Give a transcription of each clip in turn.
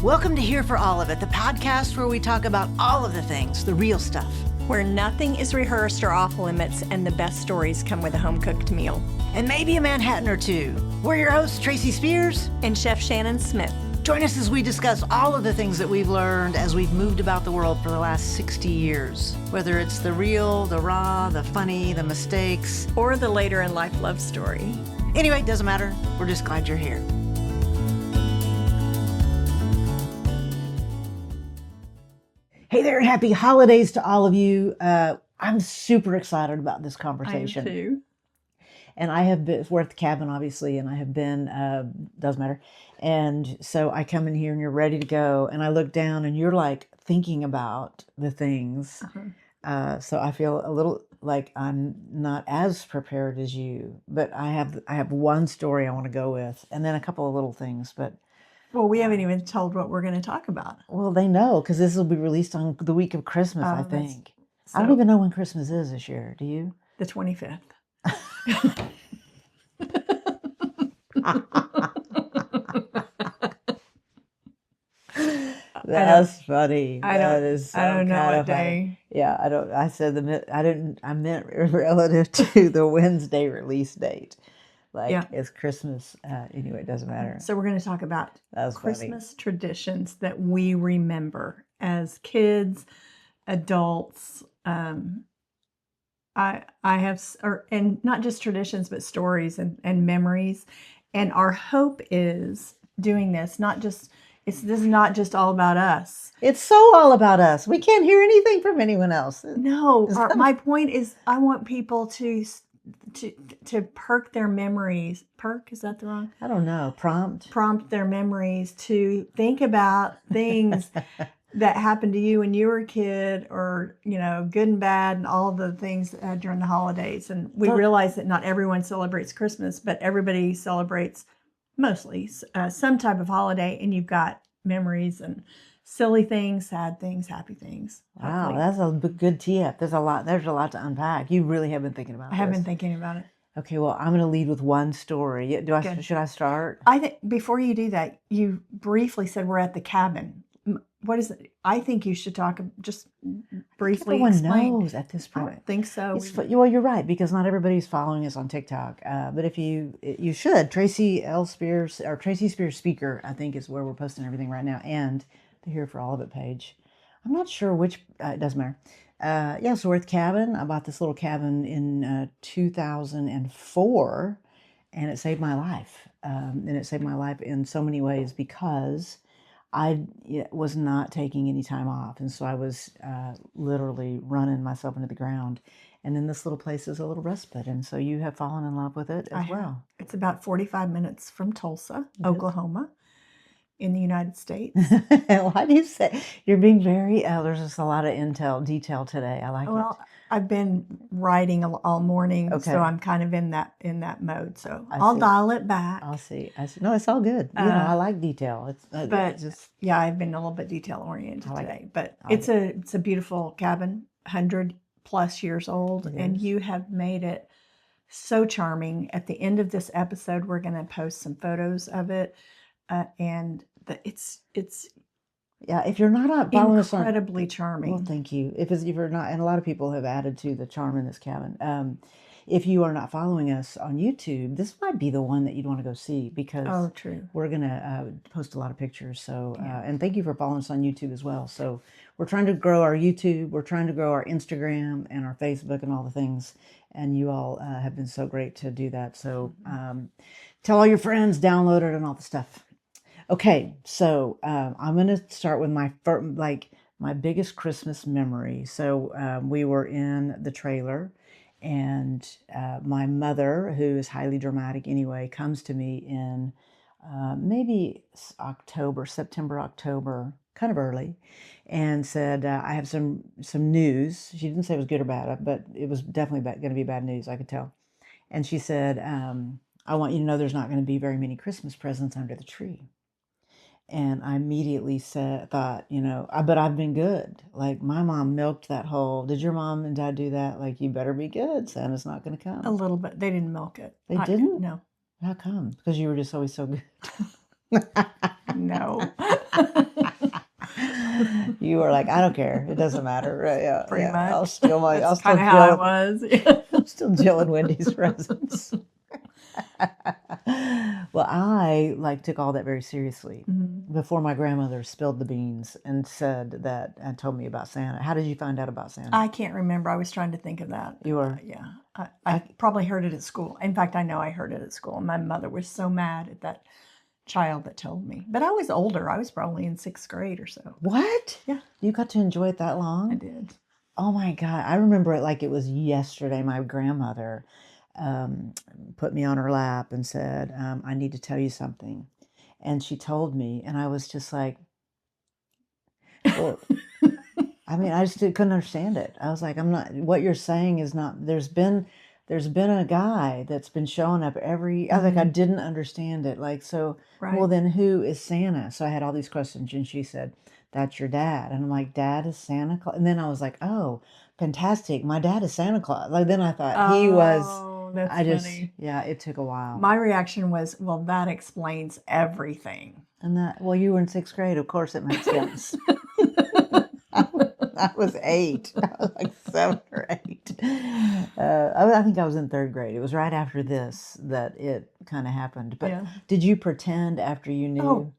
Welcome to Here for All of It, the podcast where we talk about all of the things, the real stuff. Where nothing is rehearsed or off limits and the best stories come with a home-cooked meal. And maybe a Manhattan or two. We're your hosts, Tracy Spears and Chef Shannon Smith. Join us as we discuss all of the things that we've learned as we've moved about the world for the last 60 years. Whether it's the real, the raw, the funny, the mistakes. Or the later in life love story. Anyway, it doesn't matter. We're just glad you're here. Hey there, and happy holidays to all of you. I'm super excited about this conversation. I am too. And I have been, we're at the cabin, obviously, and I have been, doesn't matter. And so I come in here and you're ready to go. And I look down and you're like thinking about the things. So I feel a little like I'm not as prepared as you, but I have one story I want to go with and then a couple of little things, but. Well, we haven't even told what we're going to talk about. Well, they know because this will be released on the week of Christmas, I think. I don't even know when Christmas is this year. Do you? The 25th. That's funny. I don't know what day. Yeah, I don't. I said I meant relative to the Wednesday release date. It's Christmas. Anyway, it doesn't matter. So we're going to talk about Christmas traditions that we remember as kids, adults. I have, and not just traditions, but stories and memories. And our hope is doing this, this is not just all about us. It's so all about us. We can't hear anything from anyone else. No, my point is I want people to perk their memories. Perk, is that the wrong? I don't know. Prompt their memories to think about things that happened to you when you were a kid, or, good and bad, and all the things during the holidays. And we realize that not everyone celebrates Christmas, but everybody celebrates mostly some type of holiday, and you've got memories and silly things, sad things, happy things. Wow, that's a good tip. There's a lot to unpack. You really have been thinking about this. I have been thinking about it. Okay, well, I'm going to lead with one story. Should I start? I think before you do that, you briefly said we're at the cabin. What is it? I think you should talk, just briefly Everyone explain. knows at this point. I don't think so. Well, you're right, because not everybody's following us on TikTok. But if you should, Tracy Spears, or Tracy Spears Speaker, I think is where we're posting everything right now, and the Here for All of It page. I'm not sure which, it doesn't matter. So we're at the cabin. I bought this little cabin in 2004, and it saved my life. And it saved my life in so many ways because I was not taking any time off. And so I was literally running myself into the ground. And then this little place is a little respite. And so you have fallen in love with it as well. It's about 45 minutes from Tulsa, Oklahoma, in the United States. Why do you say you're being very, there's just a lot of detail today. I like it. Well, I've been writing all morning, okay. So I'm kind of in that mode. So I'll dial it back. I see. No, it's all good. I like detail. I've been a little bit detail oriented today. But it's a beautiful cabin, 100 plus years old, and you have made it so charming. At the end of this episode, we're going to post some photos of it, and it's. Yeah, if you're not following us on, incredibly charming. Well, thank you. If you're not, and a lot of people have added to the charm in this cabin. If you are not following us on YouTube, this might be the one that you'd want to go see because true. We're gonna post a lot of pictures. So, and thank you for following us on YouTube as well. So we're trying to grow our YouTube, we're trying to grow our Instagram and our Facebook and all the things. And you all have been so great to do that. So tell all your friends, download it, and all the stuff. Okay, so I'm going to start with my biggest Christmas memory. So we were in the trailer, and my mother, who is highly dramatic anyway, comes to me in maybe September, October, kind of early, and said, I have some news. She didn't say it was good or bad, but it was definitely going to be bad news, I could tell. And she said, I want you to know there's not going to be very many Christmas presents under the tree. And I immediately thought, but I've been good. Like, my mom milked that whole, did your mom and dad do that? Like, you better be good. Santa's not going to come. A little bit. They didn't milk it. They didn't? No. How come? Because you were just always so good. No. like, I don't care. It doesn't matter. Right? Yeah, Pretty yeah. much. I'll steal my. I'll That's still kind of how it Jill. was. I'm still Jill and Wendy's presents. Well, I like took all that very seriously. Before my grandmother spilled the beans and said that and told me about Santa. How did you find out about Santa? I can't remember. I was trying to think of that. You were? Yeah. I probably heard it at school. In fact, I know I heard it at school. My mother was so mad at that child that told me. But I was older. I was probably in 6th grade or so. What? Yeah. You got to enjoy it that long? I did. Oh my God. I remember it like it was yesterday. My grandmother put me on her lap and said, I need to tell you something. And she told me, and I was just like, well, I mean, I just couldn't understand it. I was like, I'm not, what you're saying is not, there's been a guy that's been showing up every, I was like, I didn't understand it. Like, so, well, Right. then who is Santa? So I had all these questions and she said, that's your dad. And I'm like, Dad is Santa Claus? And then I was like, oh, fantastic. My dad is Santa Claus. Like, then I thought he was, Oh, that's I just, funny. yeah, it took a while. My reaction was, well, that explains everything. And that, well, you were in 6th grade. Of course it makes sense. I was 8. I was like 7 or 8. I think I was in 3rd grade. It was right after this that it kind of happened. But Yeah. did you pretend after you knew? Oh,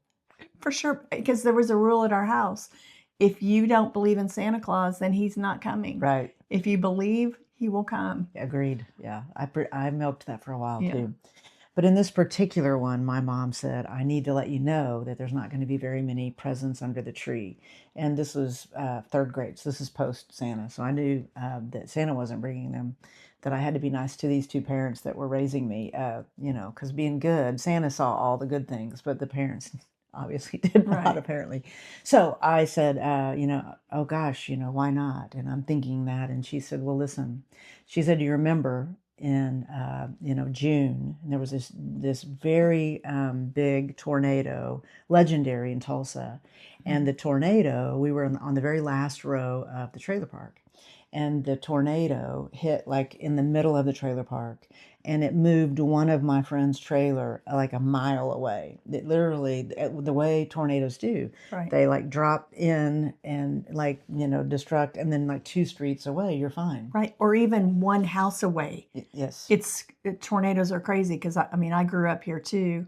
for sure. Because there was a rule at our house. If you don't believe in Santa Claus, then he's not coming. Right. If you believe, he will come. Agreed. Yeah. I milked that for a while Yeah. too. But in this particular one, my mom said, I need to let you know that there's not going to be very many presents under the tree. And this was 3rd grade. So this is post Santa. So I knew that Santa wasn't bringing them, that I had to be nice to these 2 parents that were raising me, because being good, Santa saw all the good things, but the parents obviously did not, Right. apparently. So I said, oh gosh, why not? And I'm thinking that. And she said, well, listen, she said, you remember in June, and there was this very big tornado, legendary in Tulsa, and the tornado, we were on the very last row of the trailer park, and the tornado hit like in the middle of the trailer park, and it moved one of my friend's trailer like a mile away. It literally, the way tornadoes do, Right. they like drop in and like, destruct, and then like 2 streets away, you're fine. Right. Or even one house away. Yes. Tornadoes are crazy because I grew up here too,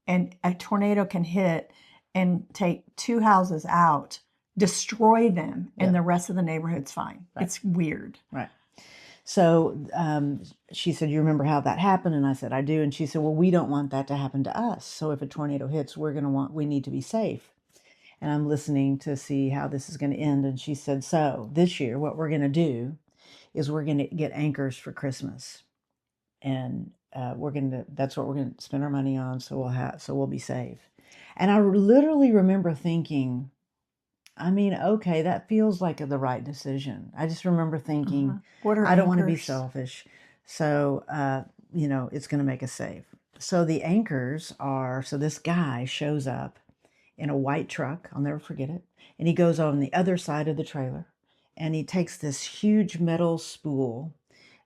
and a tornado can hit and take 2 houses out, destroy them, and the rest of the neighborhood's fine. Right. It's weird. Right. So she said, you remember how that happened? And I said, I do. And she said, well, we don't want that to happen to us. So if a tornado hits, we need to be safe. And I'm listening to see how this is going to end. And she said, so this year, what we're going to do is we're going to get anchors for Christmas. And that's what we're going to spend our money on. So we'll be safe. And I literally remember thinking, I mean, okay, that feels like the right decision. I just remember thinking, I don't want to be selfish. So, it's going to make us safe. So the anchors are, so this guy shows up in a white truck. I'll never forget it. And he goes on the other side of the trailer and he takes this huge metal spool.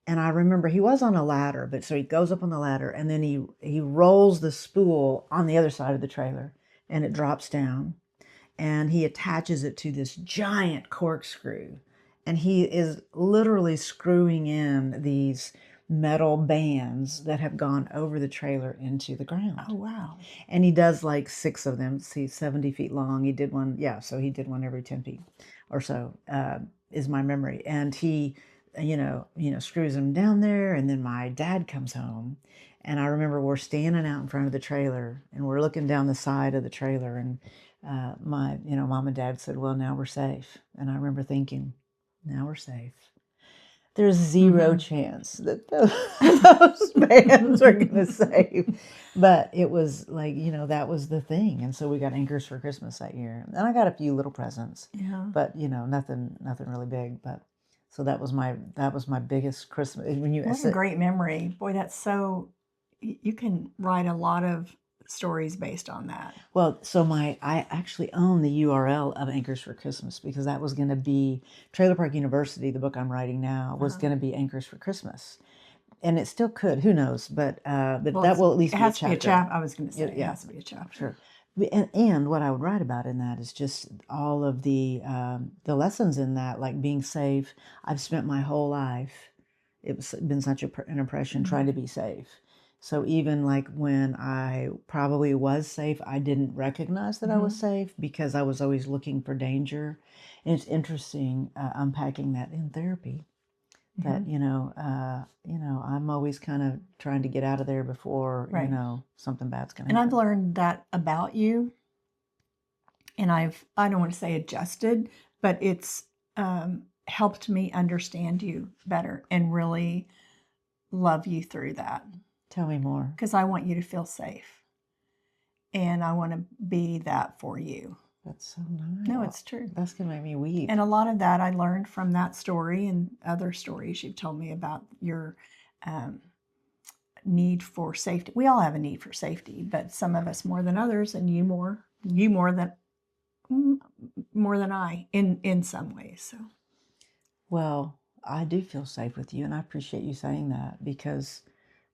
And I remember he was on a ladder, but so he goes up on the ladder and then he rolls the spool on the other side of the trailer and it drops down. And he attaches it to this giant corkscrew. And he is literally screwing in these metal bands that have gone over the trailer into the ground. Oh, wow. And he does like 6 of them. He's 70 feet long. He did one. Yeah. So he did one every 10 feet or so, is my memory. And he, screws them down there. And then my dad comes home. And I remember we're standing out in front of the trailer and we're looking down the side of the trailer and my, mom and dad said, well, now we're safe. And I remember thinking, now we're safe. There's 0 chance that those bands are going to save. But it was like, that was the thing. And so we got anchors for Christmas that year. And I got a few little presents. Yeah. But, nothing really big. But so that was my biggest Christmas. What a great memory. Boy, that's so, you can write a lot of stories based on that. Well, so I actually own the URL of Anchors for Christmas because that was going to be Trailer Park University. The book I'm writing now was going to be Anchors for Christmas, and it still could. Who knows? But that will at least it be has a to be a chapter. chapter. I was going to say it has to be a chapter. Sure. And what I would write about in that is just all of the lessons in that, like being safe. I've spent my whole life, it's been such an impression trying to be safe. So even like when I probably was safe, I didn't recognize that I was safe because I was always looking for danger. And it's interesting unpacking that in therapy. That I'm always kind of trying to get out of there before Right. something bad's gonna And I've happen. learned that about you, and I don't want to say adjusted, but it's helped me understand you better and really love you through that Tell me more. because I want you to feel safe, and I want to be that for you. That's so nice. No, it's true. That's gonna make me weep. And a lot of that I learned from that story and other stories you've told me about your need for safety. We all have a need for safety, but some of us more than others, and you more than I in some ways. So, Well, I do feel safe with you, and I appreciate you saying that because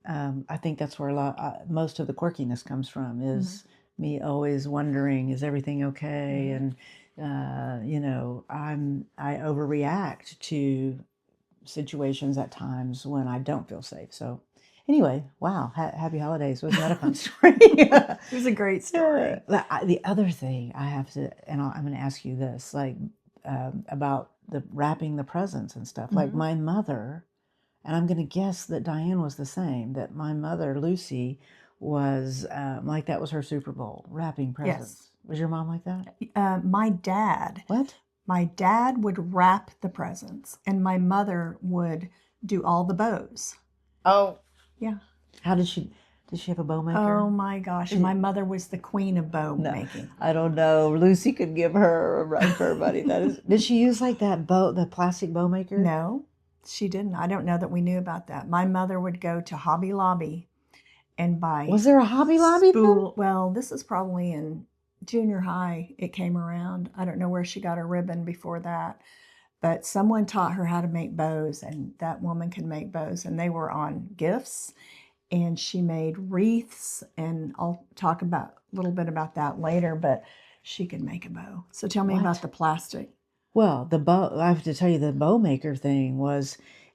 I think that's where most of the quirkiness comes from is me always wondering, is everything okay? And I overreact to situations at times when I don't feel safe. So anyway, wow, happy holidays. Wasn't that a fun story? it was a great story. The other thing I have to, and I'm going to ask you this, like about the wrapping the presents and stuff. Like my mother, and I'm going to guess that Diane was the same, that my mother, Lucy, was like that was her Super Bowl, wrapping presents. Yes. Was your mom like that? My dad. What? My dad would wrap the presents, and my mother would do all the bows. Oh. Yeah. How did she have a bow maker? Oh my gosh, my mother was the queen of bow making. I don't know. Lucy could give her a run for her money. Did she use like that the plastic bow maker? No, she didn't. I don't know that we knew about that. My mother would go to Hobby Lobby and buy. Was there a Hobby Lobby then? Well, this is probably in junior high. It came around. I don't know where she got her ribbon before that, but someone taught her how to make bows, and that woman could make bows, and they were on gifts. And she made wreaths, and I'll talk a little bit about that later, but she could make a bow. So tell me about the plastic. Well, the bow, I have to tell you, the bow maker thing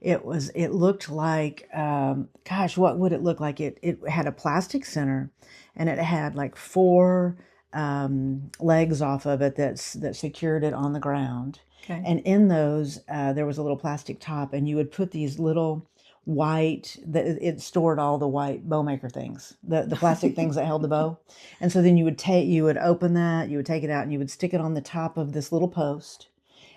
it looked like, gosh, what would it look like? It had a plastic center, and it had like four legs off of it that secured it on the ground. Okay. And in those, there was a little plastic top, and you would put these little white, it stored all the white bow maker things, the plastic things that held the bow. And so then you would open that, you would take it out, and you would stick it on the top of this little post,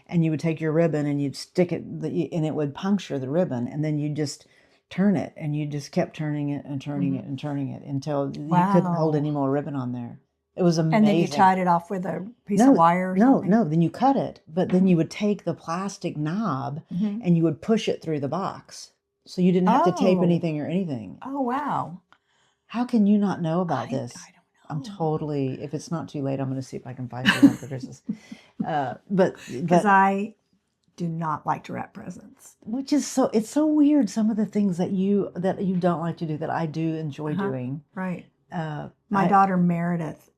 and you would take your ribbon and you'd stick it, and it would puncture the ribbon, and then you'd just turn it, and you just kept turning it and turning it and turning it until you couldn't hold any more ribbon on there. It was amazing. And then you tied it off with a piece of wire or something? No, then you cut it, but then you would take the plastic knob and you would push it through the box. So you didn't have to tape anything or anything. Oh, wow. How can you not know about this? I don't know. I'm totally, if it's not too late, I'm going to see if I can find one for Christmas. Because I do not like to wrap presents. Which is it's so weird, some of the things that you don't like to do that I do enjoy doing. Right. My daughter Meredith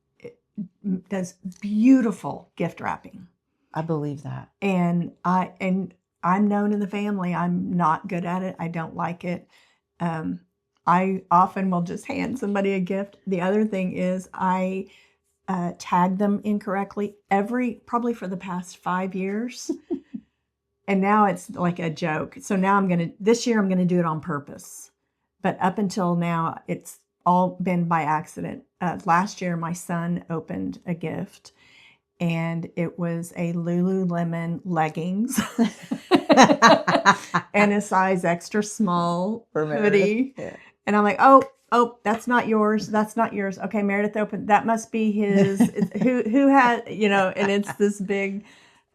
does beautiful gift wrapping. I believe that. And I'm known in the family. I'm not good at it. I don't like it. I often will just hand somebody a gift. The other thing is I tag them incorrectly probably for the past 5 years. And now it's like a joke. So now this year I'm going to do it on purpose. But up until now, it's all been by accident. Last year, my son opened a gift, and it was a Lululemon leggings and a size extra small hoodie. Yeah. And I'm like, oh, that's not yours. That's not yours. Okay, Meredith opened. That must be his. who had, and it's this big.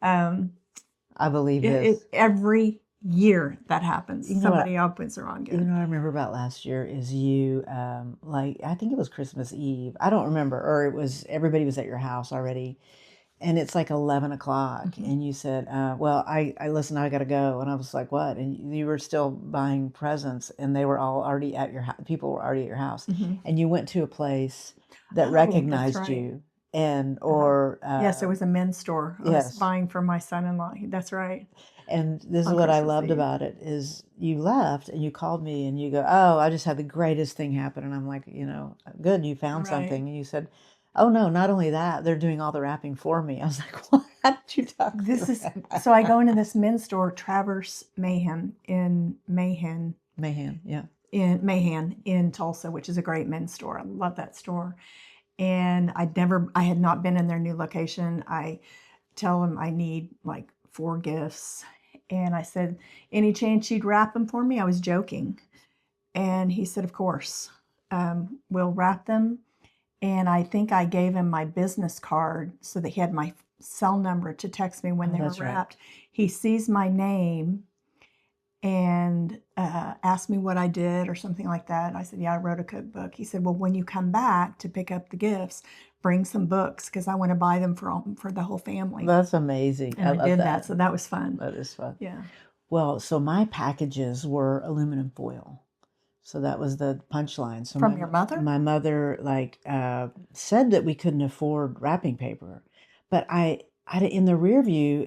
I believe this. Every year that happens. Somebody opens the wrong gift. You know what I remember about last year is you, I think it was Christmas Eve. I don't remember, or it was everybody was at your house already. and it's like 11 o'clock, and you said, well, I listen, I gotta go. And I was like, what? And you were still buying presents, and they were all already at your house. People were already at your house, and you went to a place that Oh, that's recognized right. you, and or Yes, it was a men's store. I was yes. buying for my son-in-law. That's right. And this is On what I Christmas loved Eve. about it is you left and you called me and you go, oh, I just had the greatest thing happen. And I'm like, good, you found Right. something. And you said, oh no, not only that, they're doing all the wrapping for me. I was like, what? How did you talk me This is around? so I go into this men's store, Traverse Mayhem in Mayhem Mahan, yeah. in Tulsa, which is a great men's store. I love that store. And I had not been in their new location. I tell them I need like 4 gifts. And I said, any chance you'd wrap them for me? I was joking. And he said, of course, we'll wrap them. And I think I gave him my business card so that he had my cell number to text me when they were That's right. wrapped. He sees my name and asked me what I did or something like that. And I said, yeah, I wrote a cookbook. He said, well, when you come back to pick up the gifts, bring some books because I want to buy them for the whole family. That's amazing. And I love did that. So that was fun. That is fun. Yeah. Well, so my packages were aluminum foil. So that was the punchline. So From your mother? My mother said that we couldn't afford wrapping paper, but I in the rear view,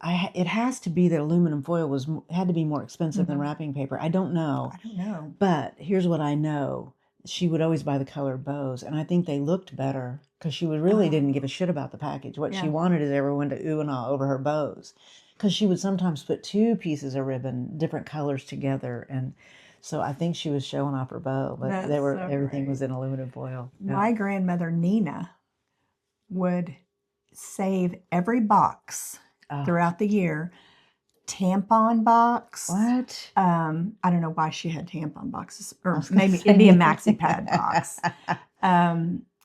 it has to be that aluminum foil had to be more expensive than wrapping paper. I don't know. I don't know. But here's what I know. She would always buy the colored bows, and I think they looked better because she really didn't give a shit about the package. What she wanted is everyone to ooh and ah over her bows, because she would sometimes put 2 pieces of ribbon, different colors together, and so I think she was showing off her bow, but everything was in aluminum foil. My grandmother Nina would save every box throughout the year. Tampon box. What? I don't know why she had tampon boxes, or maybe it'd be a maxi pad box.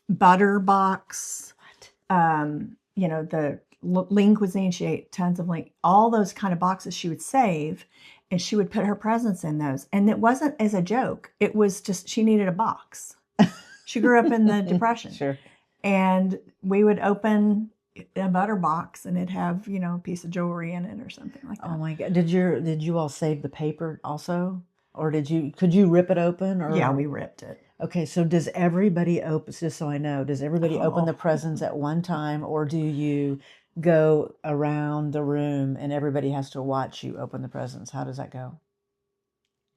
Butter box. What? The lean cuisine. She ate tons of lean. All those kind of boxes she would save, and she would put her presents in those. And it wasn't as a joke. It was just she needed a box. She grew up in the Depression. Sure. And we would open a butter box and it'd have, a piece of jewelry in it or something like that. Oh my God. Did you all save the paper also? Or could you rip it open? Or? Yeah, we ripped it. Okay, so does everybody open, just so I know, does everybody open the presents at one time, or do you go around the room and everybody has to watch you open the presents? How does that go?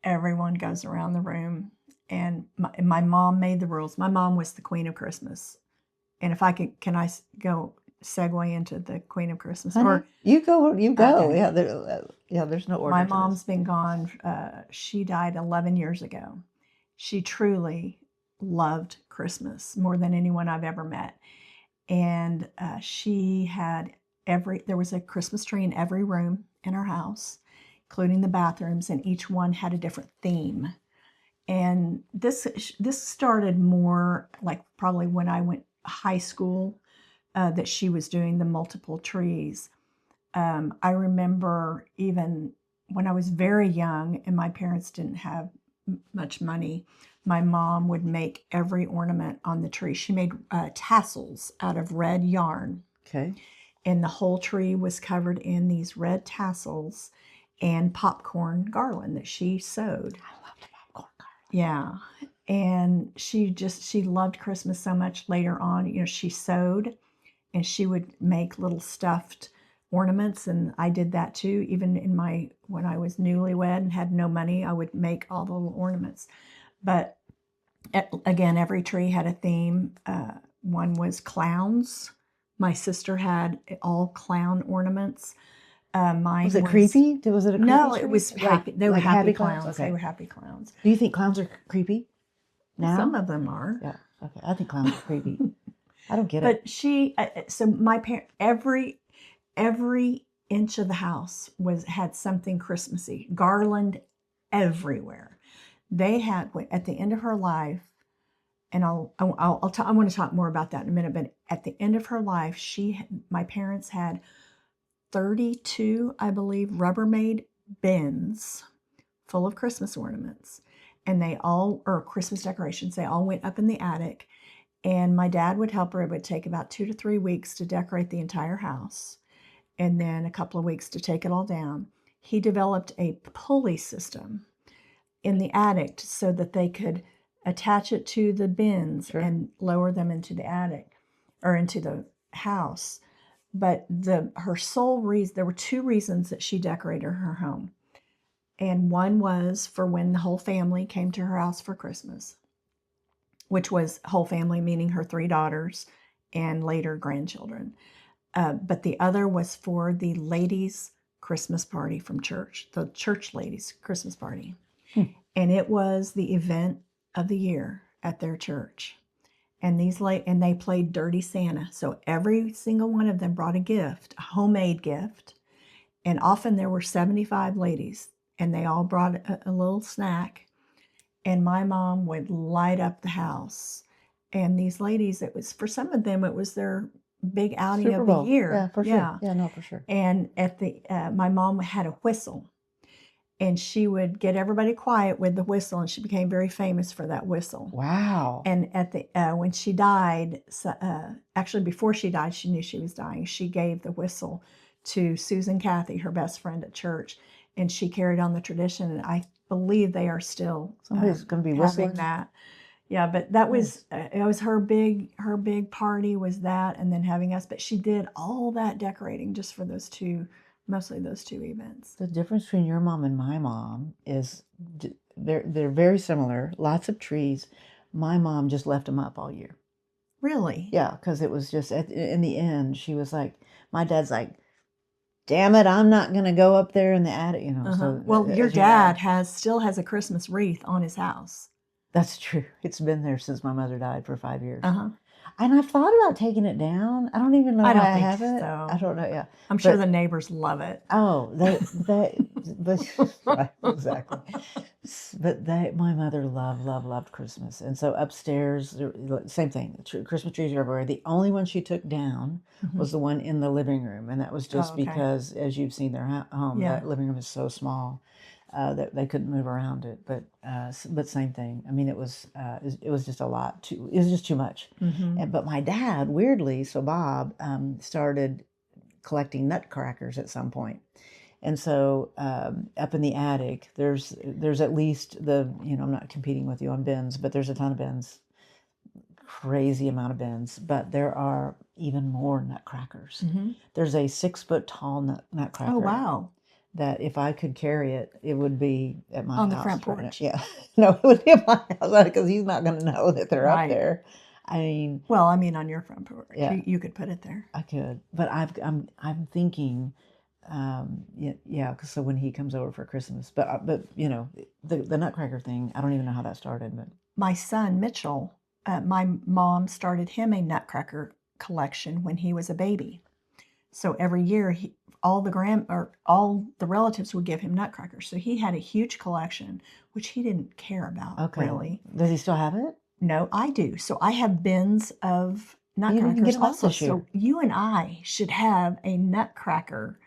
Everyone goes around the room, and my mom made the rules. My mom was the Queen of Christmas. And if I could, can I go segue into the Queen of Christmas? Or you go. Okay. Yeah, there's no order. My mom's been gone. She died 11 years ago. She truly loved Christmas more than anyone I've ever met. And she had there was a Christmas tree in every room in her house, including the bathrooms, and each one had a different theme. And this started more like probably when I went high school, that she was doing the multiple trees. I remember even when I was very young and my parents didn't have much money, my mom would make every ornament on the tree. She made tassels out of red yarn. Okay. And the whole tree was covered in these red tassels and popcorn garland that she sewed. I love the popcorn garland. Yeah. And she loved Christmas so much. Later on, she sewed and she would make little stuffed ornaments, and I did that too. Even when I was newlywed and had no money, I would make all the little ornaments. But again, every tree had a theme. One was clowns. My sister had all clown ornaments. Mine was it creepy? Was it a creepy No, tree? it was happy. They were happy clowns. Okay. They were happy clowns. Do you think clowns are creepy? Now? Some of them are. Yeah. Okay. I think clowns are creepy. I don't get it. But so my parent, every inch of the house had something Christmassy, garland everywhere. They had, at the end of her life, and I want to talk more about that in a minute. But at the end of her life, my parents had 32, I believe, Rubbermaid bins full of Christmas ornaments, and or Christmas decorations. They all went up in the attic. And my dad would help her. It would take about 2 to 3 weeks to decorate the entire house, and then a couple of weeks to take it all down. He developed a pulley system in the attic so that they could attach it to the bins and lower them into the attic or into the house. But her sole reason, there were 2 reasons that she decorated her home. And one was for when the whole family came to her house for Christmas, which was whole family, meaning her 3 daughters and later grandchildren. But the other was for the ladies' Christmas party from church, the church ladies' Christmas party. And it was the event of the year at their church. And they played Dirty Santa. So every single one of them brought a gift, a homemade gift. And often there were 75 ladies, and they all brought a little snack. And my mom would light up the house. And these ladies, it was, for some of them, it was their big outing Super of Bowl. the year. Yeah, for sure. Yeah, no, for sure. And my mom had a whistle, and she would get everybody quiet with the whistle, and she became very famous for that whistle. Wow. And at when she died, actually before she died, she knew she was dying. She gave the whistle to Susan Cathy, her best friend at church, and she carried on the tradition. And I believe they are still somebody's going to be having whistling that. Yeah, but that was it was her big party was that, and then having us. But she did all that decorating just for those 2, mostly those 2 events. The difference between your mom and my mom is they're very similar. Lots of trees. My mom just left them up all year. Really? Yeah, because it was just in the end, she was like, my dad's like, damn it, I'm not going to go up there in the attic, you know. So Well, your dad still has a Christmas wreath on his house. That's true. It's been there since my mother died for 5 years. And I've thought about taking it down. I don't even know why I have it. So. I don't know. Yeah, I'm sure the neighbors love it. Oh, but right, exactly. But my mother loved Christmas, and so upstairs, same thing. Christmas trees are everywhere. The only one she took down was the one in the living room, and that was just because, as you've seen their home, that living room is so small. That they couldn't move around it, but same thing. I mean, it was just a lot. It was just too much. But my dad, weirdly, so Bob started collecting nutcrackers at some point, and so up in the attic, there's at least I'm not competing with you on bins, but there's a ton of bins, crazy amount of bins, but there are even more nutcrackers. There's a 6-foot tall nutcracker. Oh wow. That if I could carry it, it would be at my house. On the front porch. Yeah. No, it would be at my house because he's not going to know that they're up there. I mean. Well, I mean, on your front porch. Yeah. You could put it there. I could. But I'm thinking, because so when he comes over for Christmas, but the nutcracker thing, I don't even know how that started. But my son, Mitchell, my mom started him a nutcracker collection when he was a baby. So every year, all the relatives would give him nutcrackers. So he had a huge collection, which he didn't care about really. Does he still have it? No, I do. So I have bins of nutcrackers also. So you and I should have a nutcracker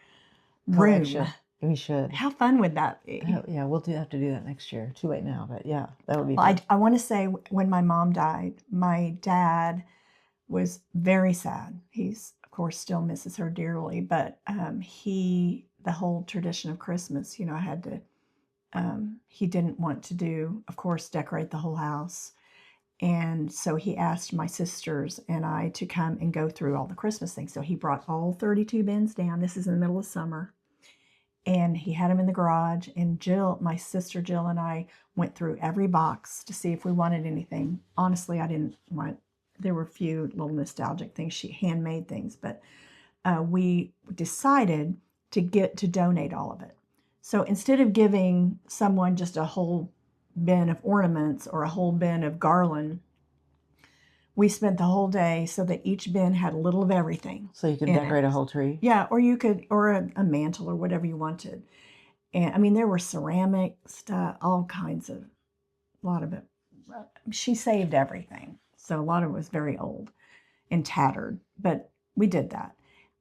collection. Room. We should. How fun would that be? Yeah, we'll have to do that next year. Too late now, but yeah, that would be fun. I want to say when my mom died, my dad was very sad. He's, of course, still misses her dearly, but the whole tradition of Christmas, had to, he didn't want to do, of course, decorate the whole house. And so he asked my sisters and I to come and go through all the Christmas things. So he brought all 32 bins down. This is in the middle of summer. And he had them in the garage. And my sister Jill and I went through every box to see if we wanted anything. Honestly, I didn't want, there were a few little nostalgic things, handmade things, but we decided to donate all of it. So instead of giving someone just a whole bin of ornaments or a whole bin of garland, we spent the whole day so that each bin had a little of everything. So you could decorate a whole tree? Yeah, or you could, or a mantle or whatever you wanted. And I mean, there were ceramic stuff, all kinds of, a lot of it. She saved everything. So a lot of it was very old and tattered, but we did that.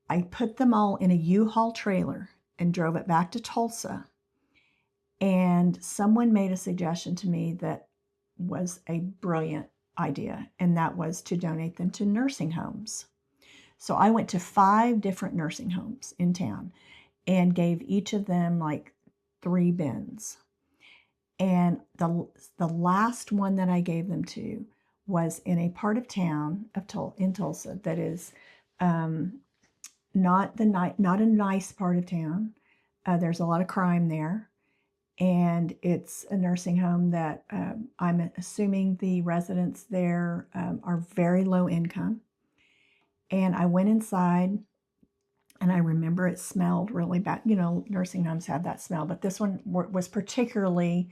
I put them all in a U-Haul trailer and drove it back to Tulsa. And someone made a suggestion to me that was a brilliant idea, and that was to donate them to nursing homes. So I went to 5 different nursing homes in town and gave each of them like 3 bins. And the last one that I gave them to was in a part of town in Tulsa that is not a nice part of town. There's a lot of crime there, and it's a nursing home that I'm assuming the residents there are very low income. And I went inside, and I remember it smelled really bad. You know, nursing homes have that smell, but this one was particularly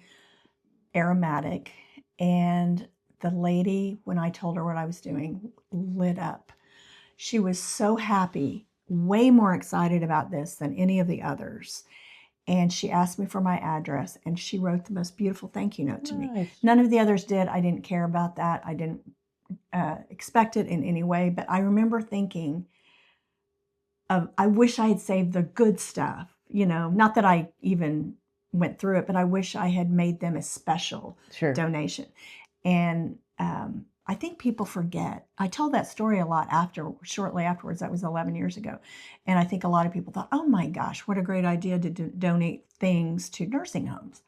aromatic. And the lady, when I told her what I was doing, lit up. She was so happy, way more excited about this than any of the others. And she asked me for my address, and she wrote the most beautiful thank you note to me. None of the others did. I didn't care about that. I didn't expect it in any way. But I remember thinking, I wish I had saved the good stuff. You know, not that I even went through it, but I wish I had made them a special donation. And I think people forget. I told that story a lot shortly afterwards. That was 11 years ago. And I think a lot of people thought, oh my gosh, what a great idea to donate things to nursing homes,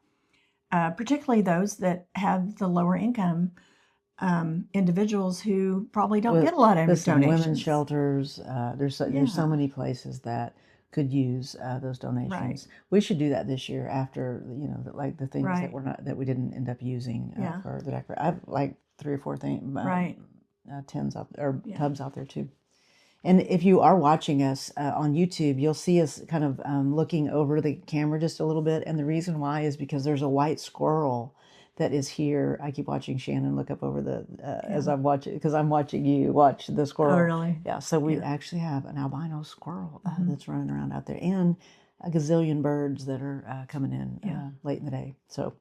particularly those that have the lower income individuals who probably don't get a lot of donations. Women's shelters, there's so many places that could use those donations. Right. We should do that this year after, you know, like the things that we didn't end up using for the decoration. I have like 3 or 4 things, tins out or tubs out there too. And if you are watching us on YouTube, you'll see us kind of looking over the camera just a little bit. And the reason why is because there's a white squirrel that is here. I keep watching Shannon look up over the as I'm watching, because I'm watching you watch the squirrel. Oh, really? Yeah. So we actually have an albino squirrel that's running around out there, and a gazillion birds that are coming in late in the day. So,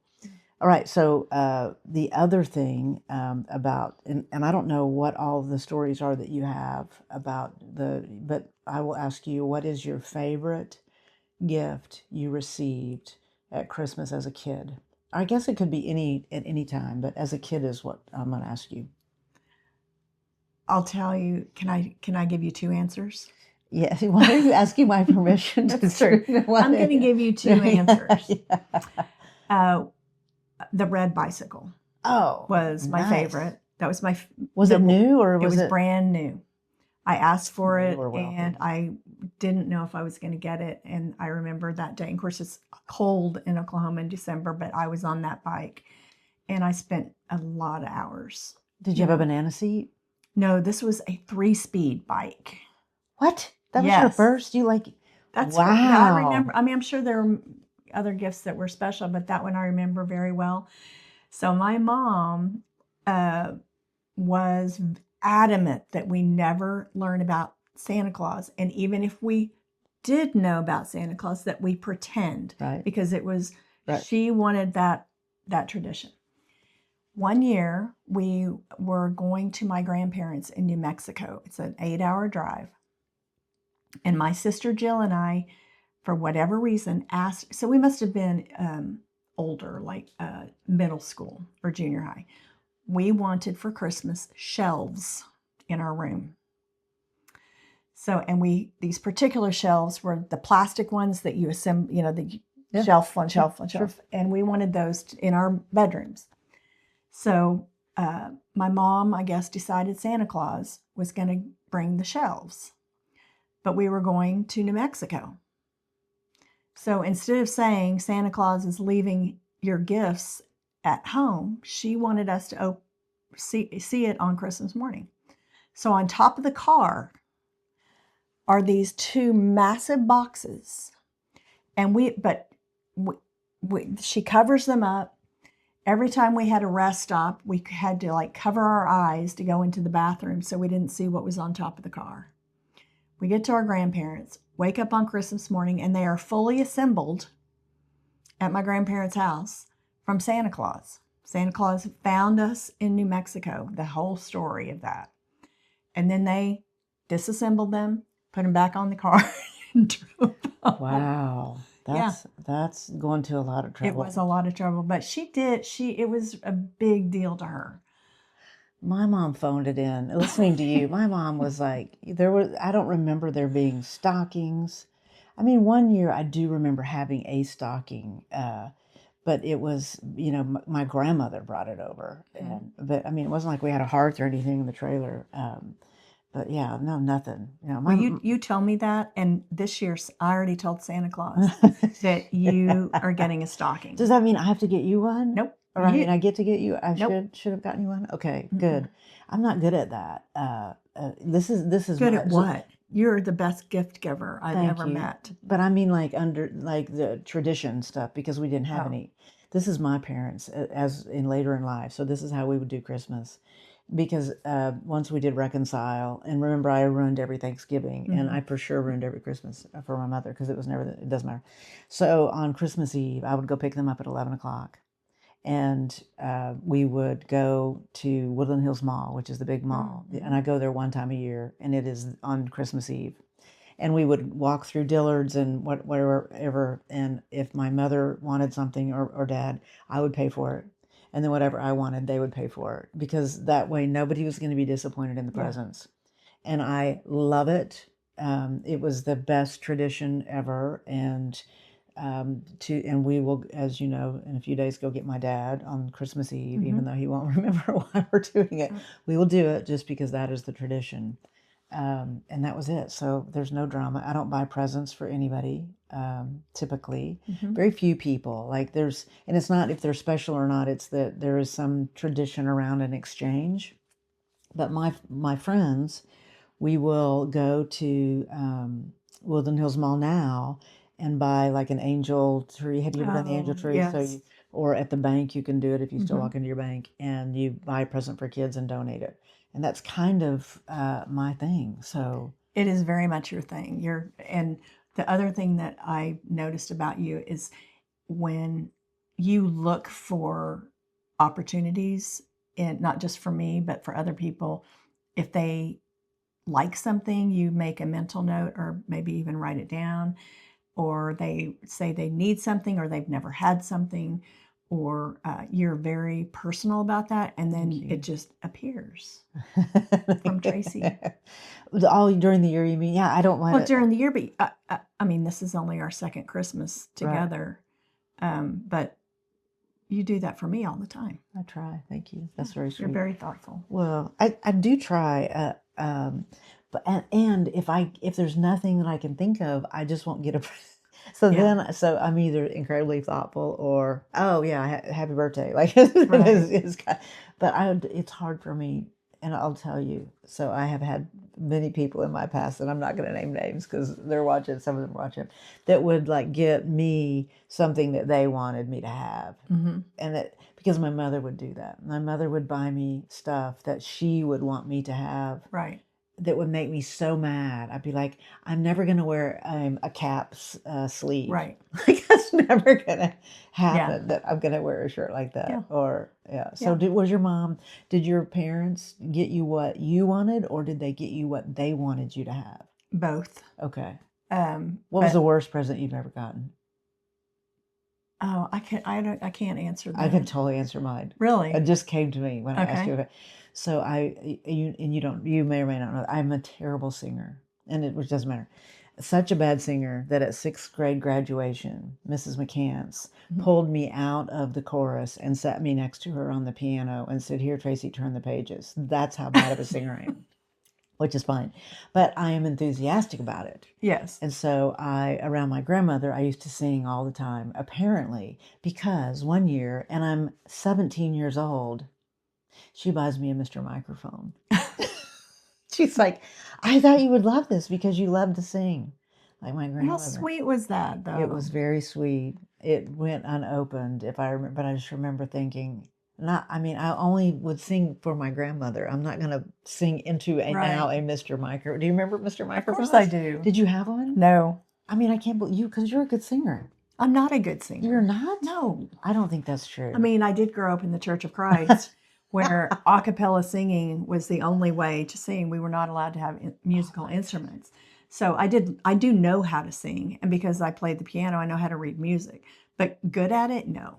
all right. So the other thing about, and I don't know what all of the stories are that you have about but I will ask you, what is your favorite gift you received at Christmas as a kid? I guess it could be at any time, but as a kid is what I'm going to ask you. I'll tell you. Can I give you 2 answers? Yeah. Why are you asking my permission? That's true. I'm going to give you 2 answers. The red bicycle. Was my favorite. That was my. Was it new or was it? Brand new. I asked for it, and I didn't know if I was going to get it. And I remember that day. Of course, it's cold in Oklahoma in December, but I was on that bike, and I spent a lot of hours. Did you have a banana seat? No, this was a 3-speed bike. What? That was your first? That's wow. I remember. I mean, I'm sure there were other gifts that were special, but that one I remember very well. So my mom was adamant that we never learn about Santa Claus, and even if we did know about Santa Claus, that we pretend, because it was she wanted that tradition. One year we were going to my grandparents in New Mexico. It's an 8-hour drive, and my sister Jill and I, for whatever reason, asked. So we must have been older, like middle school or junior high. We wanted for Christmas shelves in our room. So, and these particular shelves were the plastic ones that you assemble, you know, the shelf on shelf on shelf. Sure. And we wanted those in our bedrooms. So my mom, I guess, decided Santa Claus was going to bring the shelves, but we were going to New Mexico. So instead of saying Santa Claus is leaving your gifts at home, she wanted us to see it on Christmas morning. So on top of the car are these 2 massive boxes, and she covers them up. Every time we had a rest stop, we had to like cover our eyes to go into the bathroom so we didn't see what was on top of the car. We get to our grandparents, wake up on Christmas morning, and they are fully assembled at my grandparents' house from Santa Claus. Santa Claus found us in New Mexico, the whole story of that. And then they disassembled them, put them back on the car, and drove off. Wow. That's going to a lot of trouble. It was a lot of trouble, but it was a big deal to her. My mom phoned it in. Listening to you, my mom was like, I don't remember there being stockings. I mean, one year I do remember having a stocking, but it was, my grandmother brought it over. But I mean, it wasn't like we had a hearth or anything in the trailer. But yeah, no, nothing. Well, you tell me that, and this year I already told Santa Claus that you are getting a stocking. Does that mean I have to get you one? Nope. Or I mean, I get to get you. I Nope. should have gotten you one. Okay, good. I'm not good at that. This is Good at what? You're the best gift giver I've ever met. But I mean, like under like the tradition stuff, because we didn't have any. This is my parents as in later in life. So this is how we would do Christmas. Because once we did reconcile, and remember, I ruined every Thanksgiving, and I for sure ruined every Christmas for my mother because it was never. It doesn't matter. So on Christmas Eve, I would go pick them up at 11 o'clock, and we would go to Woodland Hills Mall, which is the big mall, and I go there one time a year, and it is on Christmas Eve. And we would walk through Dillard's and whatever, and if my mother wanted something or dad, I would pay for it. And then whatever I wanted, they would pay for it, because that way nobody was going to be disappointed in the presents. And I love it. It was the best tradition ever. And we will, as you know, in a few days, go get my dad on Christmas Eve, even though he won't remember why we're doing it. We will do it just because that is the tradition. And that was it. So there's no drama. I don't buy presents for anybody, typically. Very few people. Like and it's not if they're special or not, it's that there is some tradition around an exchange. But my friends, we will go to Woodland Hills Mall now and buy like an angel tree. Have you ever done the angel tree? Yes. Or at the bank, you can do it if you still walk into your bank, and you buy a present for kids and donate it. And that's kind of my thing. So it is very much your thing. And the other thing that I noticed about you is when you look for opportunities, and not just for me, but for other people, if they like something, you make a mental note or maybe even write it down, or they say they need something or they've never had something, or you're very personal about that, and then it just appears from Tracy. All during the year, you mean? Yeah, I don't mind. Well, during the year, but I mean, this is only our second Christmas together, but you do that for me all the time. I try. Thank you. That's very sweet. You're very thoughtful. Well, I do try. But if there's nothing that I can think of, I just won't get a present. So I'm either incredibly thoughtful or, oh yeah, happy birthday. Like but it's hard for me, and I'll tell you. So I have had many people in my past, and I'm not going to name names because they're watching. Some of them are watching, that would like get me something that they wanted me to have, and that because my mother would do that. My mother would buy me stuff that she would want me to have. Right. That would make me so mad. I'd be like, I'm never going to wear a cap's sleeve. Right. Like, that's never going to happen that I'm going to wear a shirt like that. So did your parents get you what you wanted, or did they get you what they wanted you to have? Both. Okay. What was the worst present you've ever gotten? Oh, I can't answer that. I can totally answer mine. Really? It just came to me when I asked you. So you may or may not know, I'm a terrible singer, which doesn't matter. Such a bad singer that at sixth grade graduation, Mrs. McCants pulled me out of the chorus and sat me next to her on the piano and said, "Here, Tracy, turn the pages." That's how bad of a singer I am, which is fine. But I am enthusiastic about it. Yes. And so around my grandmother, I used to sing all the time, apparently, because one year, and I'm 17 years old, she buys me a Mr. Microphone. She's like, "I thought you would love this because you love to sing." Like my grandmother. How sweet was that, though? It was very sweet. It went unopened, if I remember, but I just remember thinking, I only would sing for my grandmother. I'm not going to sing into now a Mr. Micro. Do you remember Mr. Microphone? Of course I do. Did you have one? No. I mean, I can't believe you, because you're a good singer. I'm not a good singer. You're not? No. I don't think that's true. I mean, I did grow up in the Church of Christ, where a cappella singing was the only way to sing. We were not allowed to have musical instruments. So I do know how to sing, and because I played the piano, I know how to read music. But good at it, no.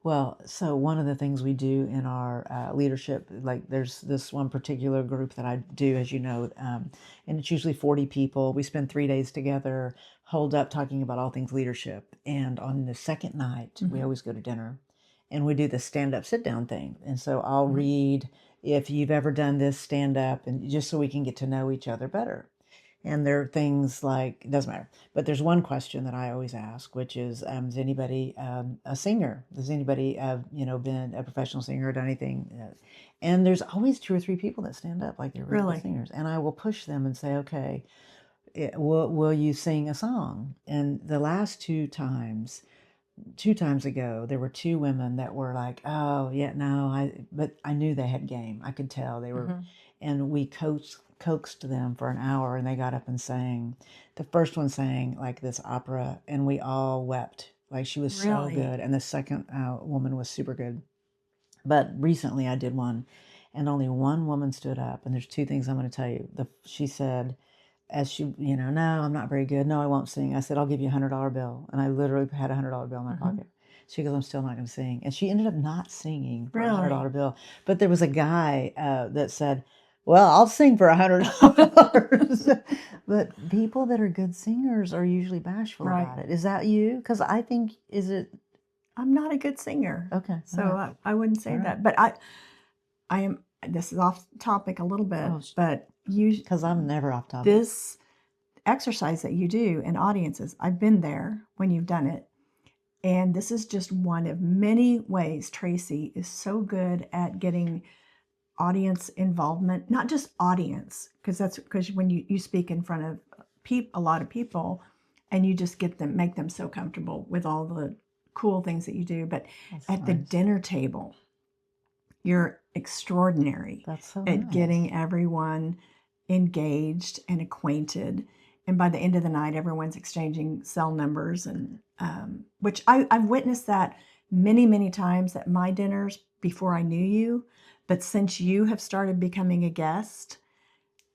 Well, so one of the things we do in our leadership, like there's this one particular group that I do, as you know, and it's usually 40 people. We spend 3 days together, hold up talking about all things leadership. And on the second night, we always go to dinner and we do the stand up, sit down thing. And so I'll read if you've ever done this stand up, and just so we can get to know each other better. And there are things like, it doesn't matter, but there's one question that I always ask, which is anybody a singer? Does anybody, been a professional singer or done anything? And there's always 2 or 3 people that stand up like they're really Really? good singers. And I will push them and say, okay, will you sing a song? And the last 2 times ago, there were 2 women that were like, oh, yeah, no, but I knew they had game. I could tell they were, and we coaxed them for an hour and they got up and sang. The first one sang like this opera and we all wept. Like she was so Really? good. And the second woman was super good. But recently I did one and only one woman stood up. And there's 2 things I'm going to tell you. She said, as she, no, I'm not very good. No, I won't sing. I said, I'll give you $100 bill. And I literally had $100 bill in my pocket. She goes, I'm still not going to sing. And she ended up not singing for a $100 bill. But there was a guy that said, well, I'll sing for $100. But people that are good singers are usually bashful about it. Is that you? Because I think, I'm not a good singer. Okay. So I wouldn't say that. But I am, this is off topic a little bit, but because I'm never off topic. This exercise that you do in audiences, I've been there when you've done it. And this is just one of many ways Tracy is so good at getting audience involvement, not just audience, because when you speak in front of a lot of people and you just make them so comfortable with all the cool things that you do. But at the dinner table, you're extraordinary at getting everyone engaged and acquainted. And by the end of the night, everyone's exchanging cell numbers, and which I've witnessed that many, many times at my dinners before I knew you. But since you have started becoming a guest,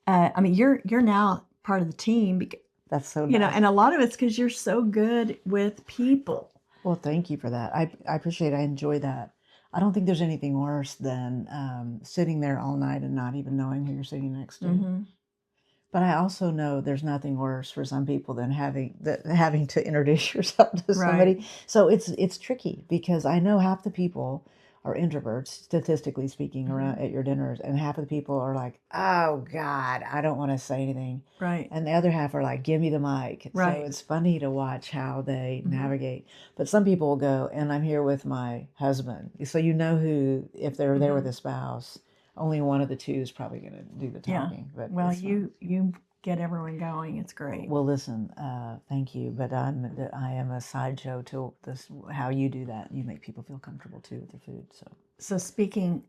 I mean, you're now part of the team. That's so nice. And a lot of it's because you're so good with people. Well, thank you for that. I appreciate it. I enjoy that. I don't think there's anything worse than sitting there all night and not even knowing who you're sitting next to. But I also know there's nothing worse for some people than having to introduce yourself to somebody. Right. So it's tricky because I know half the people are introverts, statistically speaking, around at your dinners, and half of the people are like, oh God, I don't want to say anything. Right. And the other half are like, give me the mic. Right. So it's funny to watch how they navigate. But some people will go, and I'm here with my husband. So you know who, if they're there with a spouse, only one of the two is probably going to do the talking. Yeah. But well, you get everyone going. It's great. Well, listen, thank you. But I am a sideshow to this. How you do that, you make people feel comfortable too with the food. So speaking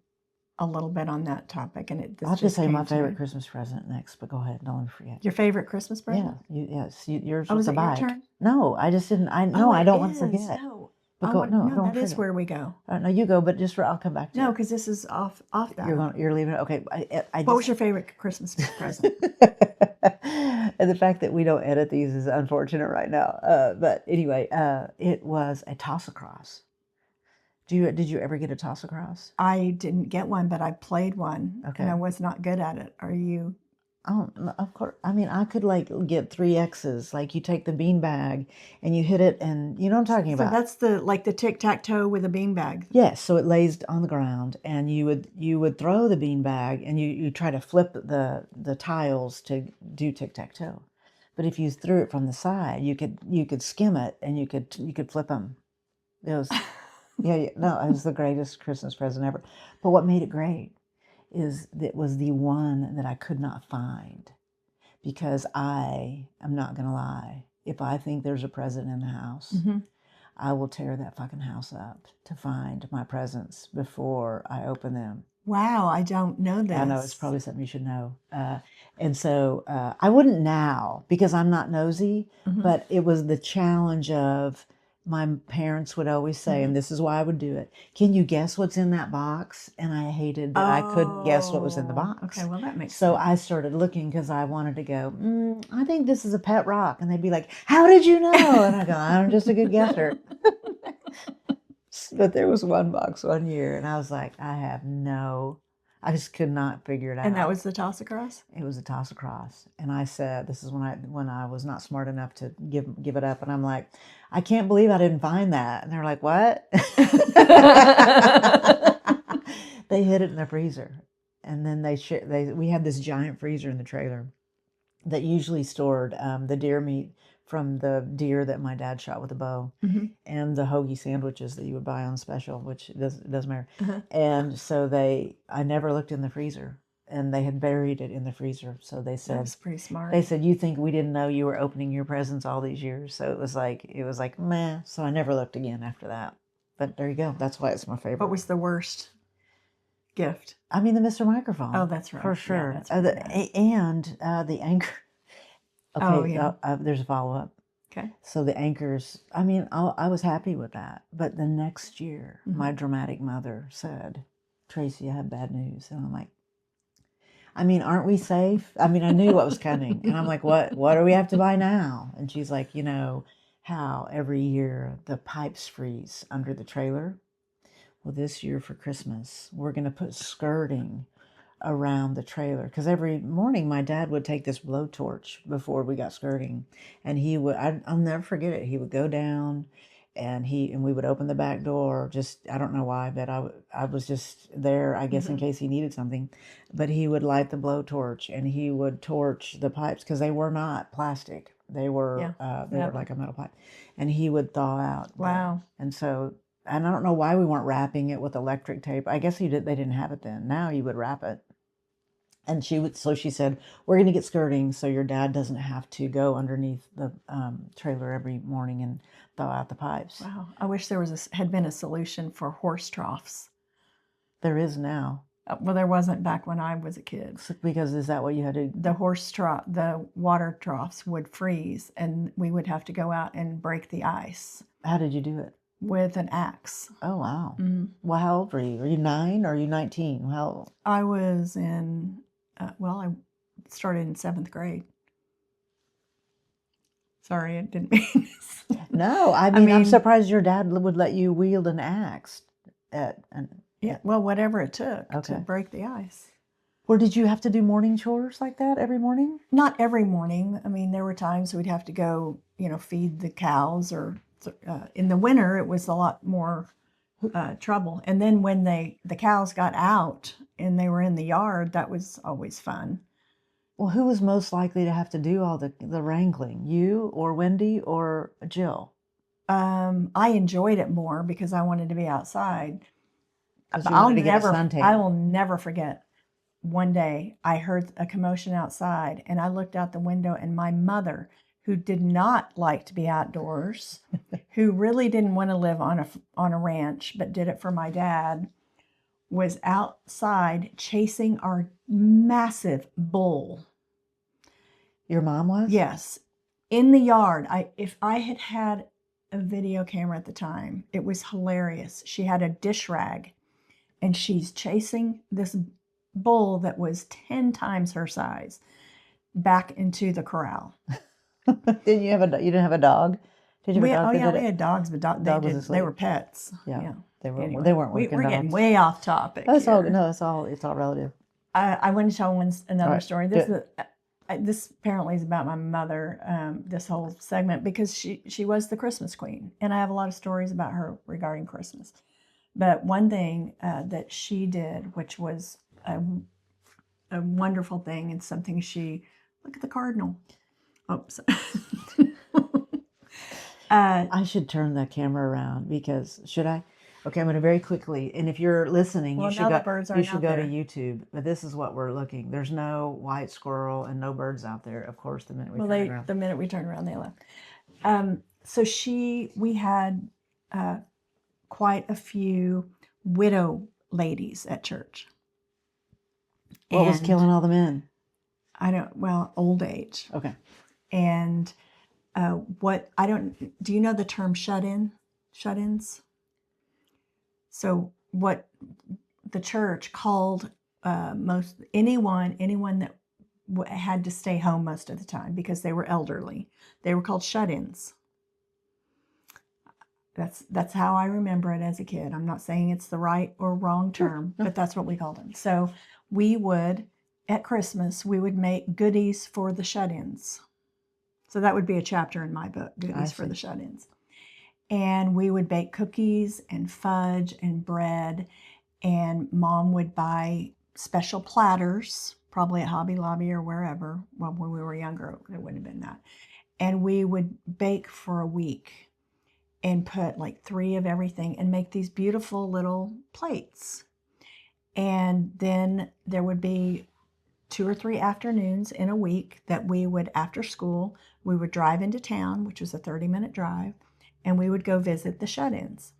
a little bit on that topic, and I'll just say my favorite Christmas present next. But go ahead, don't forget your favorite Christmas present. Yeah, yours was a it bike. Your turn? No, I just didn't. I don't want to forget. No. But go, no, that is where we go. No, you go, but I'll come back to No, because this is off that. You're leaving it. Okay. What was your favorite Christmas present? And the fact that we don't edit these is unfortunate right now. But anyway, it was a toss across. Did you ever get a toss across? I didn't get one, but I played one, and I was not good at it. Are you? Oh, of course. I mean, I could get 3 X's. Like you take the bean bag and you hit it, and you know what I'm talking about. So that's the tic-tac-toe with a bean bag. Yes. So it lays on the ground, and you would throw the bean bag, and you try to flip the tiles to do tic-tac-toe. But if you threw it from the side, you could skim it, and you could flip them. It was it was the greatest Christmas present ever. But what made it great is that was the one that I could not find, because I am not going to lie. If I think there's a present in the house, I will tear that fucking house up to find my presents before I open them. Wow, I don't know this. I know, it's probably something you should know. And so I wouldn't now because I'm not nosy, but it was the challenge of, my parents would always say, and this is why I would do it, can you guess what's in that box? And I hated that I couldn't guess what was in the box. Okay, well, that makes sense. So I started looking because I wanted to go, I think this is a pet rock. And they'd be like, how did you know? And I go, I'm just a good guesser. But there was one box one year, and I was like, I just could not figure it out. And that was the toss across? It was a toss across. And I said, this is when I was not smart enough to give it up. And I'm like, I can't believe I didn't find that. And they're like, what? They hid it in the freezer. And then we had this giant freezer in the trailer that usually stored the deer meat from the deer that my dad shot with a bow, and the hoagie sandwiches that you would buy on special, which doesn't matter. And so I never looked in the freezer, and they had buried it in the freezer. So they said, that's pretty smart. They said, you think we didn't know you were opening your presents all these years? So it was like meh. So I never looked again after that. But there you go. That's why it's my favorite. What was the worst gift? I mean, the Mr. Microphone. Oh, that's right. For sure. Yeah, that's really nice. And the anchor. Okay, Oh, yeah. There's a follow-up. Okay. So the anchors, I mean, I was happy with that. But the next year, my dramatic mother said, Tracy, I have bad news. And I'm like, I mean, aren't we safe? I mean, I knew what was coming. And I'm like, what do we have to buy now? And she's like, you know how every year the pipes freeze under the trailer? Well, this year for Christmas, we're going to put skirting around the trailer, because every morning my dad would take this blowtorch before we got skirting, and I'll never forget it. He would go down, and we would open the back door. Just, I don't know why, but I was just there, I guess, in case he needed something. But he would light the blowtorch, and he would torch the pipes, because they were not plastic. They were were like a metal pipe, and he would thaw out. Wow. And I don't know why we weren't wrapping it with electric tape. I guess they didn't have it then. Now you would wrap it. And she said, we're going to get skirting so your dad doesn't have to go underneath the trailer every morning and thaw out the pipes. Wow. I wish there had been a solution for horse troughs. There is now. Well, there wasn't back when I was a kid. Because is that what you had to? The water troughs would freeze, and we would have to go out and break the ice. How did you do it? With an axe. Oh, wow. Well, how old were you? Are you 9 or are you 19? How? I was in, I started in 7th grade. Sorry, I didn't mean No, I mean, I'm surprised your dad would let you wield an axe well, whatever it took to break the ice. Or did you have to do morning chores like that every morning? Not every morning. I mean, there were times we'd have to go, feed the cows, or in the winter, it was a lot more trouble. And then when the cows got out and they were in the yard, that was always fun. Well, who was most likely to have to do all the wrangling? You or Wendy or Jill? I enjoyed it more because I wanted to be outside. I will never forget. One day I heard a commotion outside, and I looked out the window, and my mother, who did not like to be outdoors, who really didn't want to live on a ranch, but did it for my dad, was outside chasing our massive bull. Your mom was? Yes. In the yard. If I had had a video camera at the time, it was hilarious. She had a dish rag, and she's chasing this bull that was 10 times her size back into the corral. Didn't you have a dog? Did you have a dog? We had dogs, but they were pets. Yeah. They weren't Anyway, working we're dogs. Getting way off topic. It's all relative. I want to tell another right. story. This apparently is about my mother, this whole segment, because she was the Christmas queen, and I have a lot of stories about her regarding Christmas. But one thing that she did, which was a wonderful thing, and something look at the cardinal. Oops. I should turn the camera around, because should I? Okay, I'm going to very quickly. And if you're listening, you should go to YouTube. But this is what we're looking. There's no white squirrel and no birds out there. Of course, the minute we turn around. The minute we turned around, they left. So we had quite a few widow ladies at church. What was killing all the men? Old age. Okay. And do you know the term shut-ins? So what the church called anyone that had to stay home most of the time because they were elderly, they were called shut-ins. That's how I remember it as a kid. I'm not saying it's the right or wrong term, but that's what we called them. So we would, at Christmas, we would make goodies for the shut-ins. So that would be a chapter in my book, Goodies for the Shut-ins. And we would bake cookies and fudge and bread, and Mom would buy special platters, probably at Hobby Lobby or wherever. Well, when we were younger, it wouldn't have been that. And we would bake for a week and put like 3 of everything and make these beautiful little plates. And then there would be 2 or 3 afternoons in a week that we would, after school, we would drive into town, which was a 30-minute drive, and we would go visit the shut-ins.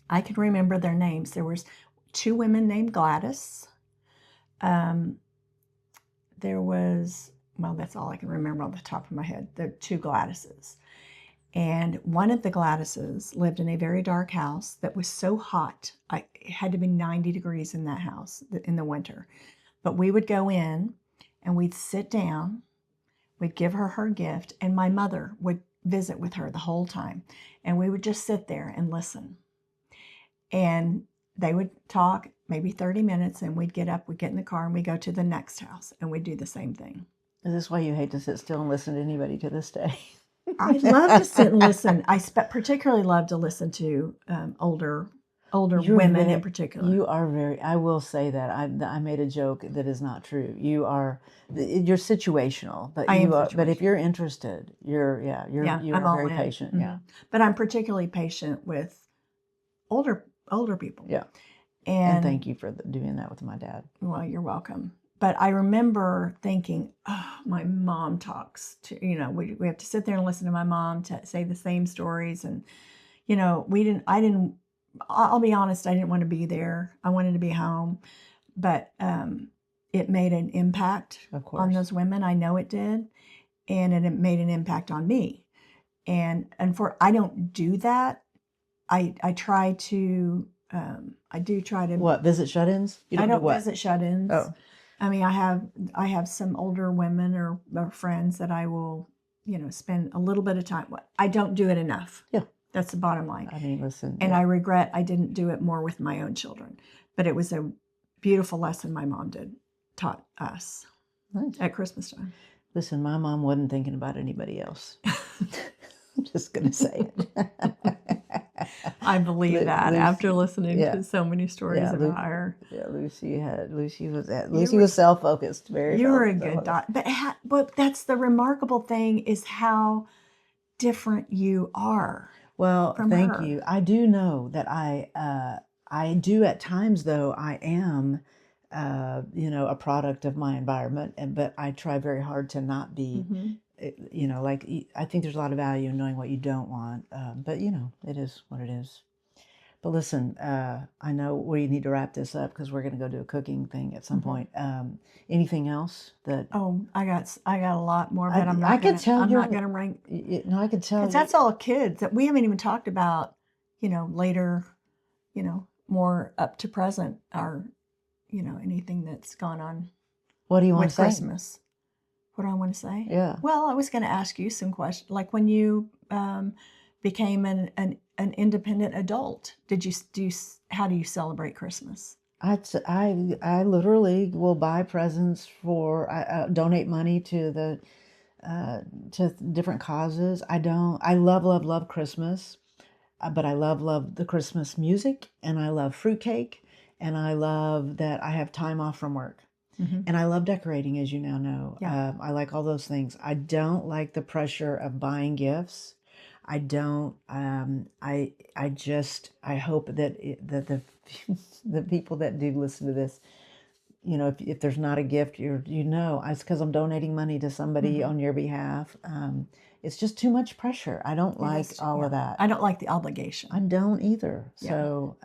I can remember their names. There was 2 women named Gladys. There was, well, that's all I can remember on the top of my head. There were 2 Gladyses. And one of the Gladyses lived in a very dark house that was so hot. It had to be 90 degrees in that house in the winter. But we would go in and we'd sit down, we'd give her her gift, and my mother would visit with her the whole time. And we would just sit there and listen. And they would talk maybe 30 minutes, and we'd get up, we'd get in the car, and we'd go to the next house, and we'd do the same thing. Is this why you hate to sit still and listen to anybody to this day? I love to sit and listen. I particularly love to listen to older women in particular. You are very, I will say that. I made a joke that is not true. You're situational, but but if you're interested, you're very patient. Mm-hmm. Yeah. But I'm particularly patient with older people. Yeah. And thank you for doing that with my dad. Well, you're welcome. But I remember thinking, oh, my mom talks to, we have to sit there and listen to my mom to say the same stories. And, I'll be honest, I didn't want to be there. I wanted to be home. But it made an impact on those women. I know it did. And it made an impact on me. And I don't do that. I try to, I do try to. What, visit shut-ins? I don't visit shut-ins. Oh. I mean, I have some older women or friends that I will, spend a little bit of time with. I don't do it enough. Yeah. That's the bottom line. I mean, listen. And I regret I didn't do it more with my own children. But it was a beautiful lesson my mom taught us at Christmas time. Listen, my mom wasn't thinking about anybody else. I'm just going to say it. I believe that Lucy, after listening to so many stories about her. Yeah, Lucy was self-focused. You were a good daughter. But that's the remarkable thing is how different you are. Well, thank you. I do know that I do at times, though, I am, a product of my environment, but I try very hard to not be, I think there's a lot of value in knowing what you don't want, but, it is what it is. But listen, I know we need to wrap this up because we're going to go do a cooking thing at some point. Anything else that? Oh, I got a lot more, but I'm not going to rank. No, I could tell. Because that's all kids that we haven't even talked about. Later, more up to present, or anything that's gone on. What do you want to say? Christmas. What do I want to say? Yeah. Well, I was going to ask you some questions, like when you became an independent adult. How do you celebrate Christmas? I literally will buy presents I donate money to different causes. I love Christmas, but I love the Christmas music, and I love fruitcake, and I love that I have time off from work. Mm-hmm. And I love decorating, as you now know. Yeah. I like all those things. I don't like the pressure of buying gifts. I don't. I hope that the people that do listen to this, if there's not a gift, it's because I'm donating money to somebody on your behalf. It's just too much pressure. I don't like all of that. I don't like the obligation. I don't either. Yeah. So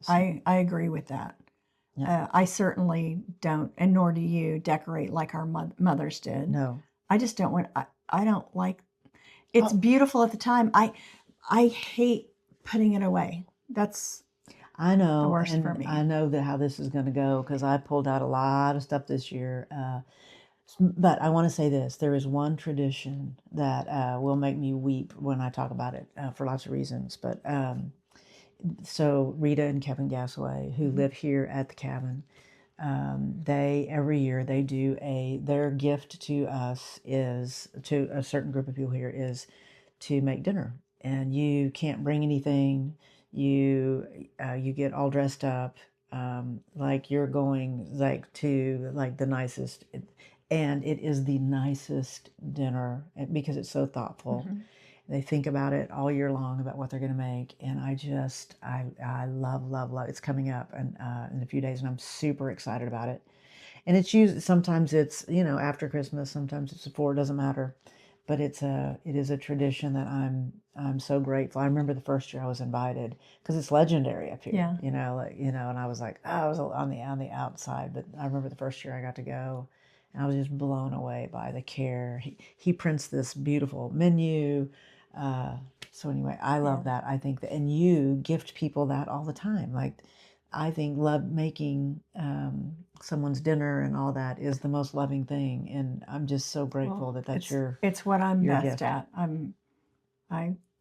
I agree with that. Yeah. I certainly don't, and nor do you, decorate like our mothers did. No. I just don't want. I don't like. It's beautiful at the time. I hate putting it away. That's the worst for me. I know how this is going to go because I pulled out a lot of stuff this year. But I want to say this: there is one tradition that will make me weep when I talk about it for lots of reasons. But so Rita and Kevin Gasaway, who live here at the cabin, they every year they do their gift to us is to a certain group of people here is to make dinner, and you can't bring anything. You get all dressed up, like you're going like to like the nicest, and it is the nicest dinner because it's so thoughtful. Mm-hmm. They think about it all year long about what they're going to make, and I love love love. It's coming up and in a few days, and I'm super excited about it. And it's usually sometimes it's after Christmas, sometimes it's before. It doesn't matter, but it is a tradition that I'm so grateful. I remember the first year I was invited because it's legendary up here. Yeah. And I was like, oh, I was on the outside, but I remember the first year I got to go, and I was just blown away by the care. He prints this beautiful menu. Uh, so anyway, I love that. I think that, and you gift people that all the time. Like, I think love making someone's dinner and all that is the most loving thing, and I'm just so grateful that that's it's what I'm your best gift. at.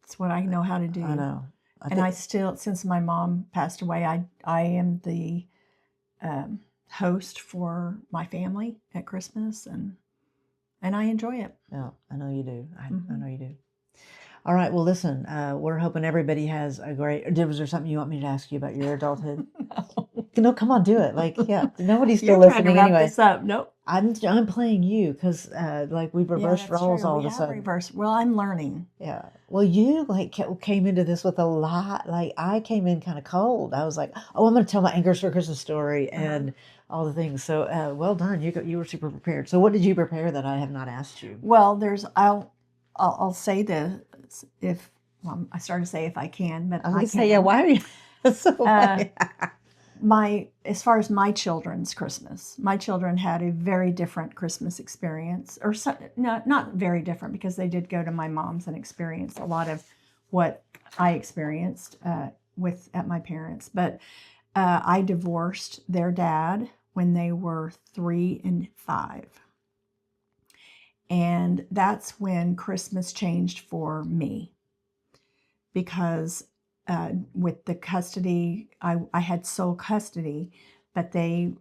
It's what I know how to do. I know. And I still, since my mom passed away, I am the host for my family at Christmas, and I enjoy it. Yeah, I know you do. I know you do. All right. Well, listen, we're hoping everybody has a great. Was there something you want me to ask you about your adulthood? No, come on, do it. Like, yeah, nobody's still You're listening trying to wrap anyway. this up. Nope. I'm playing you because like we've reversed roles true. all We of a have sudden. reversed. Well, I'm learning. Yeah. Well, you like came into this with a lot. Like I came in kind of cold. I was like, oh, I'm going to tell my Anchors for Christmas story and all the things. So well done. You were super prepared. So what did you prepare that I have not asked you? Well, I'll say this if I started to say if I can, but I was going to say, yeah. Why are you so? As far as my children's Christmas, my children had a very different Christmas experience, or not very different, because they did go to my mom's and experience a lot of what I experienced at my parents'. But I divorced their dad when they were 3 and 5. And that's when Christmas changed for me, because with the custody, I had sole custody, but they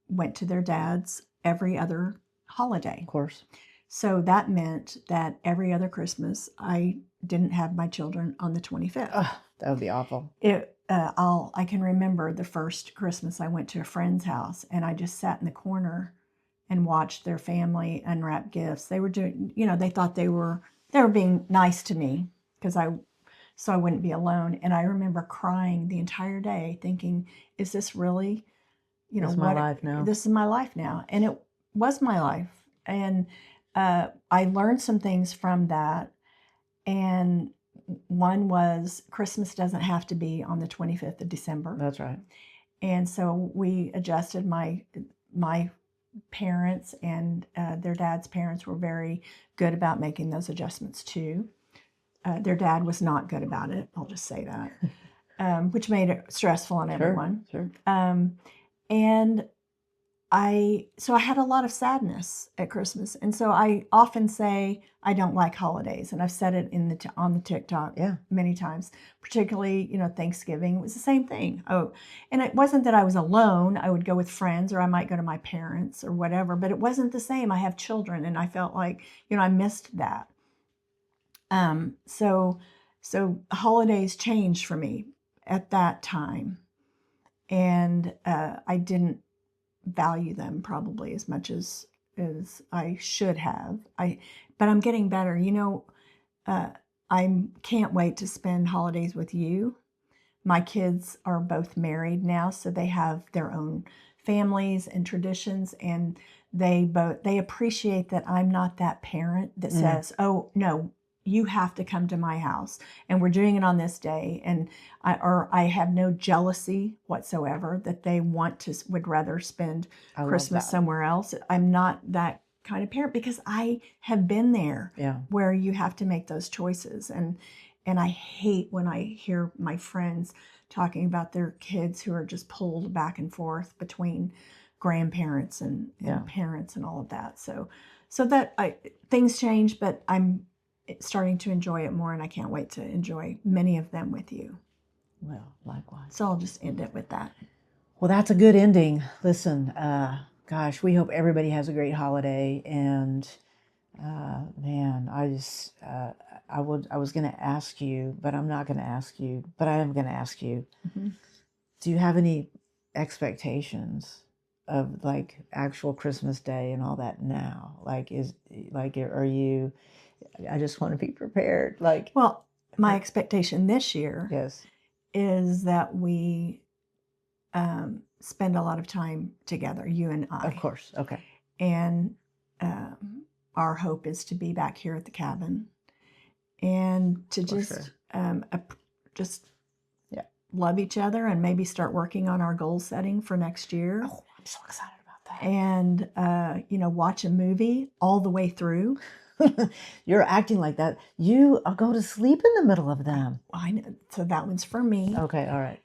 went to their dad's every other holiday. Of course. So that meant that every other Christmas, I didn't have my children on the 25th. Oh, that would be awful. I can remember the first Christmas I went to a friend's house, and I just sat in the corner and watched their family unwrap gifts. They were doing, they thought they were being nice to me so I wouldn't be alone. And I remember crying the entire day, thinking, "Is this really, this is my life now? This is my life now." And it was my life. And I learned some things from that. And one was Christmas doesn't have to be on the 25th of December. That's right. And so we adjusted. My parents and their dad's parents were very good about making those adjustments too. Their dad was not good about it. I'll just say that, which made it stressful on everyone. Sure. And I had a lot of sadness at Christmas, and so I often say I don't like holidays, and I've said it on the TikTok many times. Particularly, Thanksgiving, it was the same thing. Oh, and it wasn't that I was alone. I would go with friends, or I might go to my parents or whatever. But it wasn't the same. I have children, and I felt like I missed that. So holidays changed for me at that time, and I didn't value them probably as much as I should have. But I'm getting better. I can't wait to spend holidays with you. My kids are both married now, so they have their own families and traditions, and they appreciate that I'm not that parent that says, "Oh no, you have to come to my house, and we're doing it on this day." And I have no jealousy whatsoever that they would rather spend Christmas somewhere else. I'm not that kind of parent, because I have been there where you have to make those choices. And I hate when I hear my friends talking about their kids who are just pulled back and forth between grandparents and parents and all of that. So that things change, but I'm starting to enjoy it more, and I can't wait to enjoy many of them with you. Well, likewise. So I'll just end it with that. Well, that's a good ending. Listen, gosh, we hope everybody has a great holiday. And man, I was going to ask you, but I'm not going to ask you, but I am going to ask you. Mm-hmm. Do you have any expectations of like actual Christmas Day and all that now? Are you? I just want to be prepared. Well, my expectation this year, yes, is that we spend a lot of time together, you and I. Of course. Okay. And our hope is to be back here at the cabin and to just love each other and maybe start working on our goal setting for next year. Oh, I'm so excited about that. And, watch a movie all the way through. You're acting like that. You go to sleep in the middle of them. I know. So that one's for me. Okay, all right.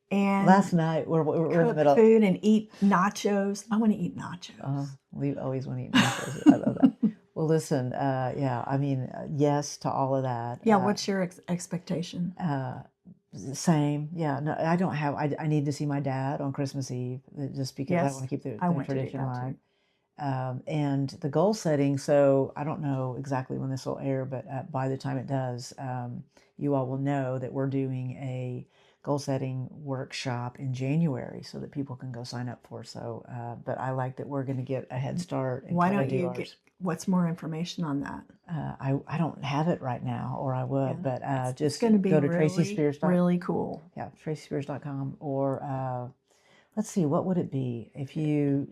And last night we're in the middle. Food and eat nachos. I want to eat nachos. We always want to eat nachos. I love that. Well, listen, yes to all of that. Yeah, what's your expectation? Same. Yeah, no, I don't have. I need to see my dad on Christmas Eve just because I want to keep the tradition alive. And the goal setting, so I don't know exactly when this will air, but by the time it does, you all will know that we're doing a goal setting workshop in January so that people can go sign up for. So, but I like that we're going to get a head start. And why don't you what's more information on that? I don't have it right now, or I would, but just going to be go to tracyspears.com. Really cool. Yeah, tracyspears.com, or let's see, what would it be if you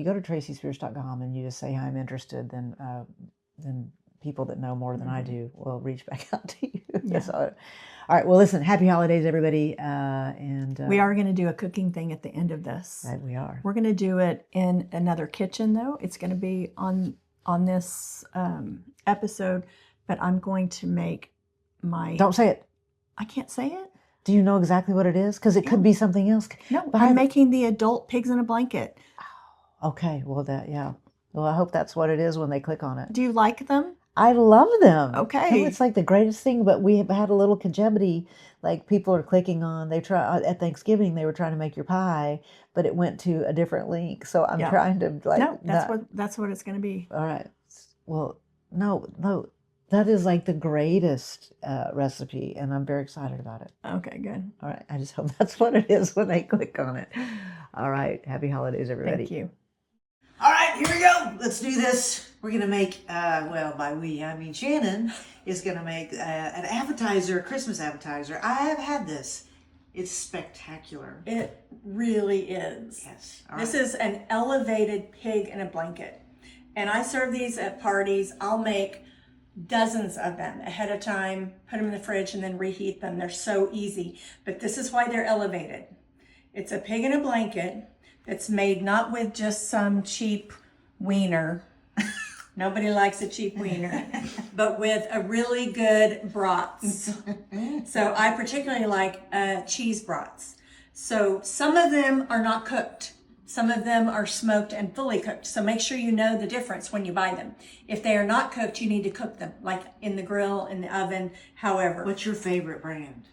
go to tracyspears.com and you just say, "Hi, I'm interested," then people that know more than I do will reach back out to you. Yeah. So, all right. Well, listen, happy holidays, everybody. And we are going to do a cooking thing at the end of this. Right, we are. We're going to do it in another kitchen, though. It's going to be on this episode, but I'm going to make my... Don't say it. I can't say it? Do you know exactly what it is? Because it could be something else. No, I'm making the adult pigs in a blanket. Okay. Well, well, I hope that's what it is when they click on it. Do you like them? I love them. Okay. It's like the greatest thing, but we have had a little conjebity. Like people are clicking on, at Thanksgiving, they were trying to make your pie, but it went to a different link. So I'm trying to that's what it's going to be. All right. Well, no, that is like the greatest recipe, and I'm very excited about it. Okay, good. All right. I just hope that's what it is when they click on it. All right. Happy holidays, everybody. Thank you. All right, here we go. Let's do this. We're going to make, by we, I mean Shannon is going to make an appetizer, a Christmas appetizer. I have had this. It's spectacular. It really is. Yes. This is an elevated pig in a blanket. And I serve these at parties. I'll make dozens of them ahead of time, put them in the fridge, and then reheat them. They're so easy. But this is why they're elevated. It's a pig in a blanket. It's made not with just some cheap wiener. Nobody likes a cheap wiener, but with a really good brats. So I particularly like cheese brats. So some of them are not cooked. Some of them are smoked and fully cooked. So make sure you know the difference when you buy them. If they are not cooked, you need to cook them, like in the grill, in the oven, however. What's your favorite brand?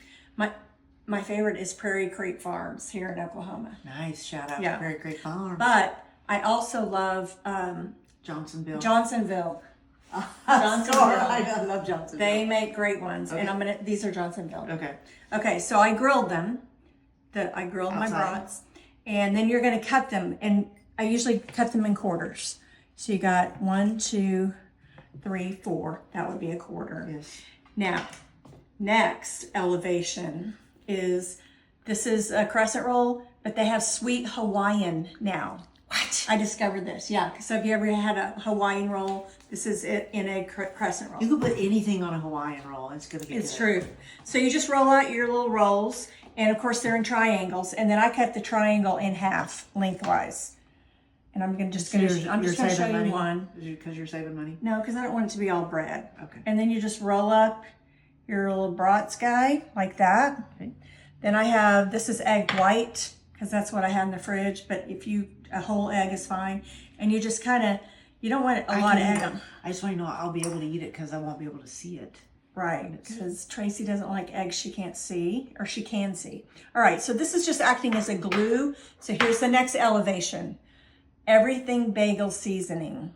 My favorite is Prairie Creek Farms here in Oklahoma. Nice. Shout out to Prairie Creek Farms. But I also love Johnsonville. I love Johnsonville. They make great ones. Okay. And these are Johnsonville. Okay, so I grilled them. I grilled my brats. And then you're going to cut them. And I usually cut them in quarters. So you got 1, 2, 3, 4. That would be a quarter. Yes. Now, next elevation is, this is a crescent roll, but they have sweet Hawaiian now. What? I discovered this, yeah. So if you ever had a Hawaiian roll, this is it in a crescent roll. You can put anything on a Hawaiian roll. It's going to be It's true. So you just roll out your little rolls, and of course they're in triangles, and then I cut the triangle in half lengthwise. And I'm just going to show you one. Because you're saving money? No, because I don't want it to be all bread. Okay. And then you just roll up your little brats guy like that. Okay. Then I have, this is egg white, because that's what I had in the fridge. But if a whole egg is fine. And you just kind of, you don't want a lot of egg. I just want you to know I'll be able to eat it because I won't be able to see it. Right, because Tracy doesn't like eggs she can't see, or she can see. All right, so this is just acting as a glue. So here's the next elevation. Everything bagel seasoning.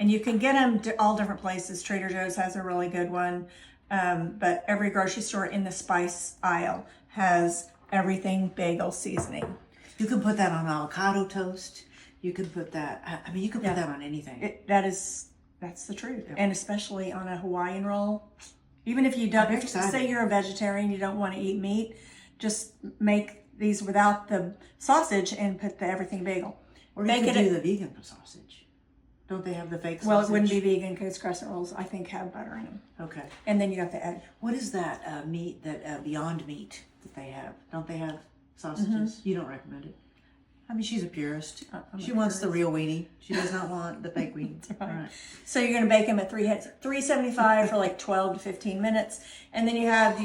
And you can get them all different places. Trader Joe's has a really good one. But every grocery store in the spice aisle has everything bagel seasoning. You can put that on avocado toast. You can put that, I mean, you can put that on anything. That's the truth. Yeah. And especially on a Hawaiian roll. Even if you don't, say you're a vegetarian, you don't want to eat meat, just make these without the sausage and put the everything bagel. Or you could do the vegan sausage. Don't they have the fake sausage? Well, it wouldn't be vegan because crescent rolls, I think, have butter in them. Okay. And then you got the egg. What is that meat, that Beyond Meat that they have? Don't they have sausages? You don't recommend it? I mean, she's a purist. She wants the real weenie. She does not want the fake weenie. All right. So you're going to bake them at 375 for like 12 to 15 minutes. And then you have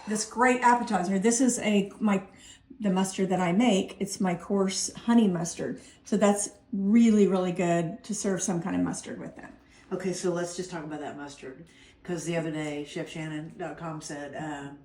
this great appetizer. This is the mustard that I make. It's my coarse honey mustard. So that's really, really good to serve some kind of mustard with that. Okay, so let's just talk about that mustard. Because the other day, chefshannon.com said,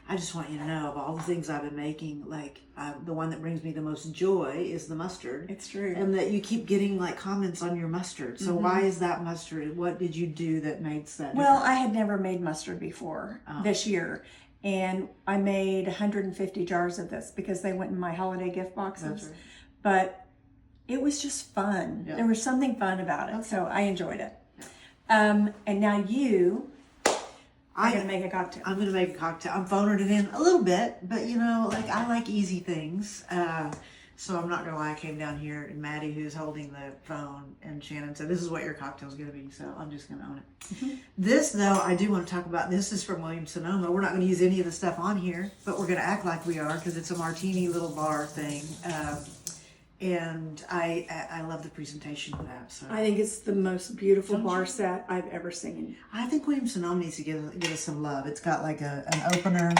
I just want you to know, of all the things I've been making, like the one that brings me the most joy is the mustard. It's true. And that you keep getting like comments on your mustard. So why is that mustard? What did you do that makes that Well, I had never made mustard before this year. And I made 150 jars of this because they went in my holiday gift boxes. That's right. But it was just fun. Yeah. There was something fun about it. Okay. So I enjoyed it. And now I'm going to make a cocktail. I'm going to make a cocktail. I'm phoning it in a little bit, but you know, like I like easy things. So I'm not going to lie. I came down here and Maddie, who's holding the phone, and Shannon said, this is what your cocktail's going to be. So I'm just going to own it. This, though, I do want to talk about. This is from Williams-Sonoma. We're not going to use any of the stuff on here, but we're going to act like we are because it's a martini little bar thing. And I love the presentation of that. So I think it's the most beautiful bar set I've ever seen. I think Williams-Sonoma needs to give us some love. It's got like an opener.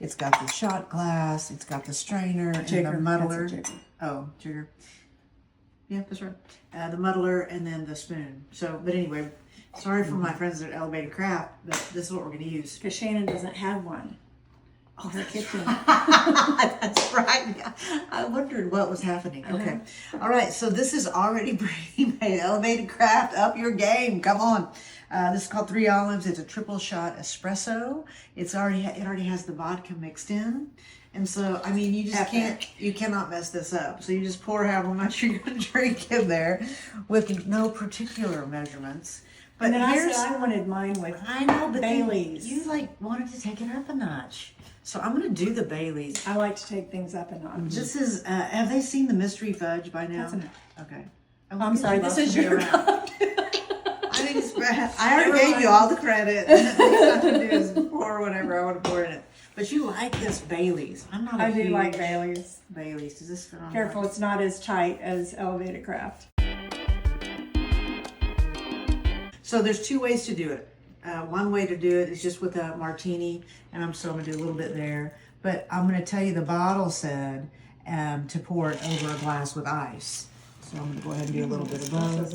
It's got the shot glass. It's got the strainer and the muddler. Jigger. Yeah, that's right. The muddler and then the spoon. So, but anyway, sorry for my friends at Elevated Craft, but this is what we're going to use. Because Shannon doesn't have one. Oh, her kitchen. That's right. I wondered what was happening. Okay. All right. So this is already pre-made. Elevated Craft, up your game. Come on. This is called 3 Olives. It's a triple shot espresso. It already has the vodka mixed in. And so, I mean, you cannot mess this up. So you just pour however much you're going to drink in there with no particular measurements. But and then I said I wanted mine with Baileys. You wanted to take it up a notch. So I'm going to do the Baileys. I like to take things up a notch. This is, have they seen the mystery fudge by now? That's enough. Okay. I'm sorry, this is your I already gave you all the credit. All you have to do is pour whatever I want to pour in it. But you like this Baileys. I do like Baileys. Baileys. Does this fit on? Careful, it's not as tight as Elevated Craft. So there's 2 ways to do it. One way to do it is just with a martini, and I'm going to do a little bit there. But I'm going to tell you the bottle said to pour it over a glass with ice. So I'm going to go ahead and do a little bit of both.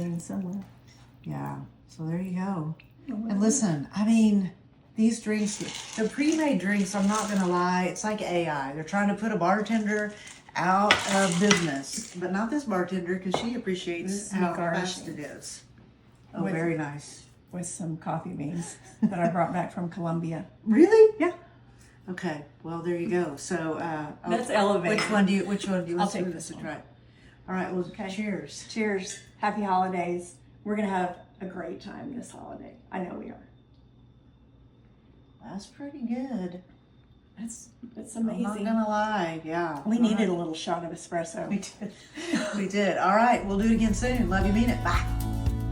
Yeah, so there you go. And listen, I mean, these drinks, the pre-made drinks, I'm not going to lie, it's like AI. They're trying to put a bartender out of business. But not this bartender, because she appreciates how fast it is. Oh, very nice. With some coffee beans that I brought back from Colombia. Really? Yeah. Okay. Well, there you go. So that's elevated. Which one do you? I'll take this one. Try. All right. Well, okay. Cheers. Cheers. Happy holidays. We're gonna have a great time this holiday. I know we are. That's pretty good. It's amazing. I'm not gonna lie. Yeah. We needed a little shot of espresso. We did. We did. All right. We'll do it again soon. Love you, mean it. Bye.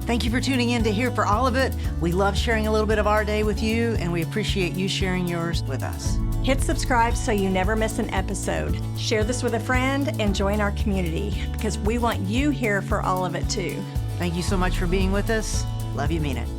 Thank you for tuning in to Here for All of It. We love sharing a little bit of our day with you, and we appreciate you sharing yours with us. Hit subscribe so you never miss an episode. Share this with a friend and join our community because we want you here for all of it too. Thank you so much for being with us. Love you, mean it.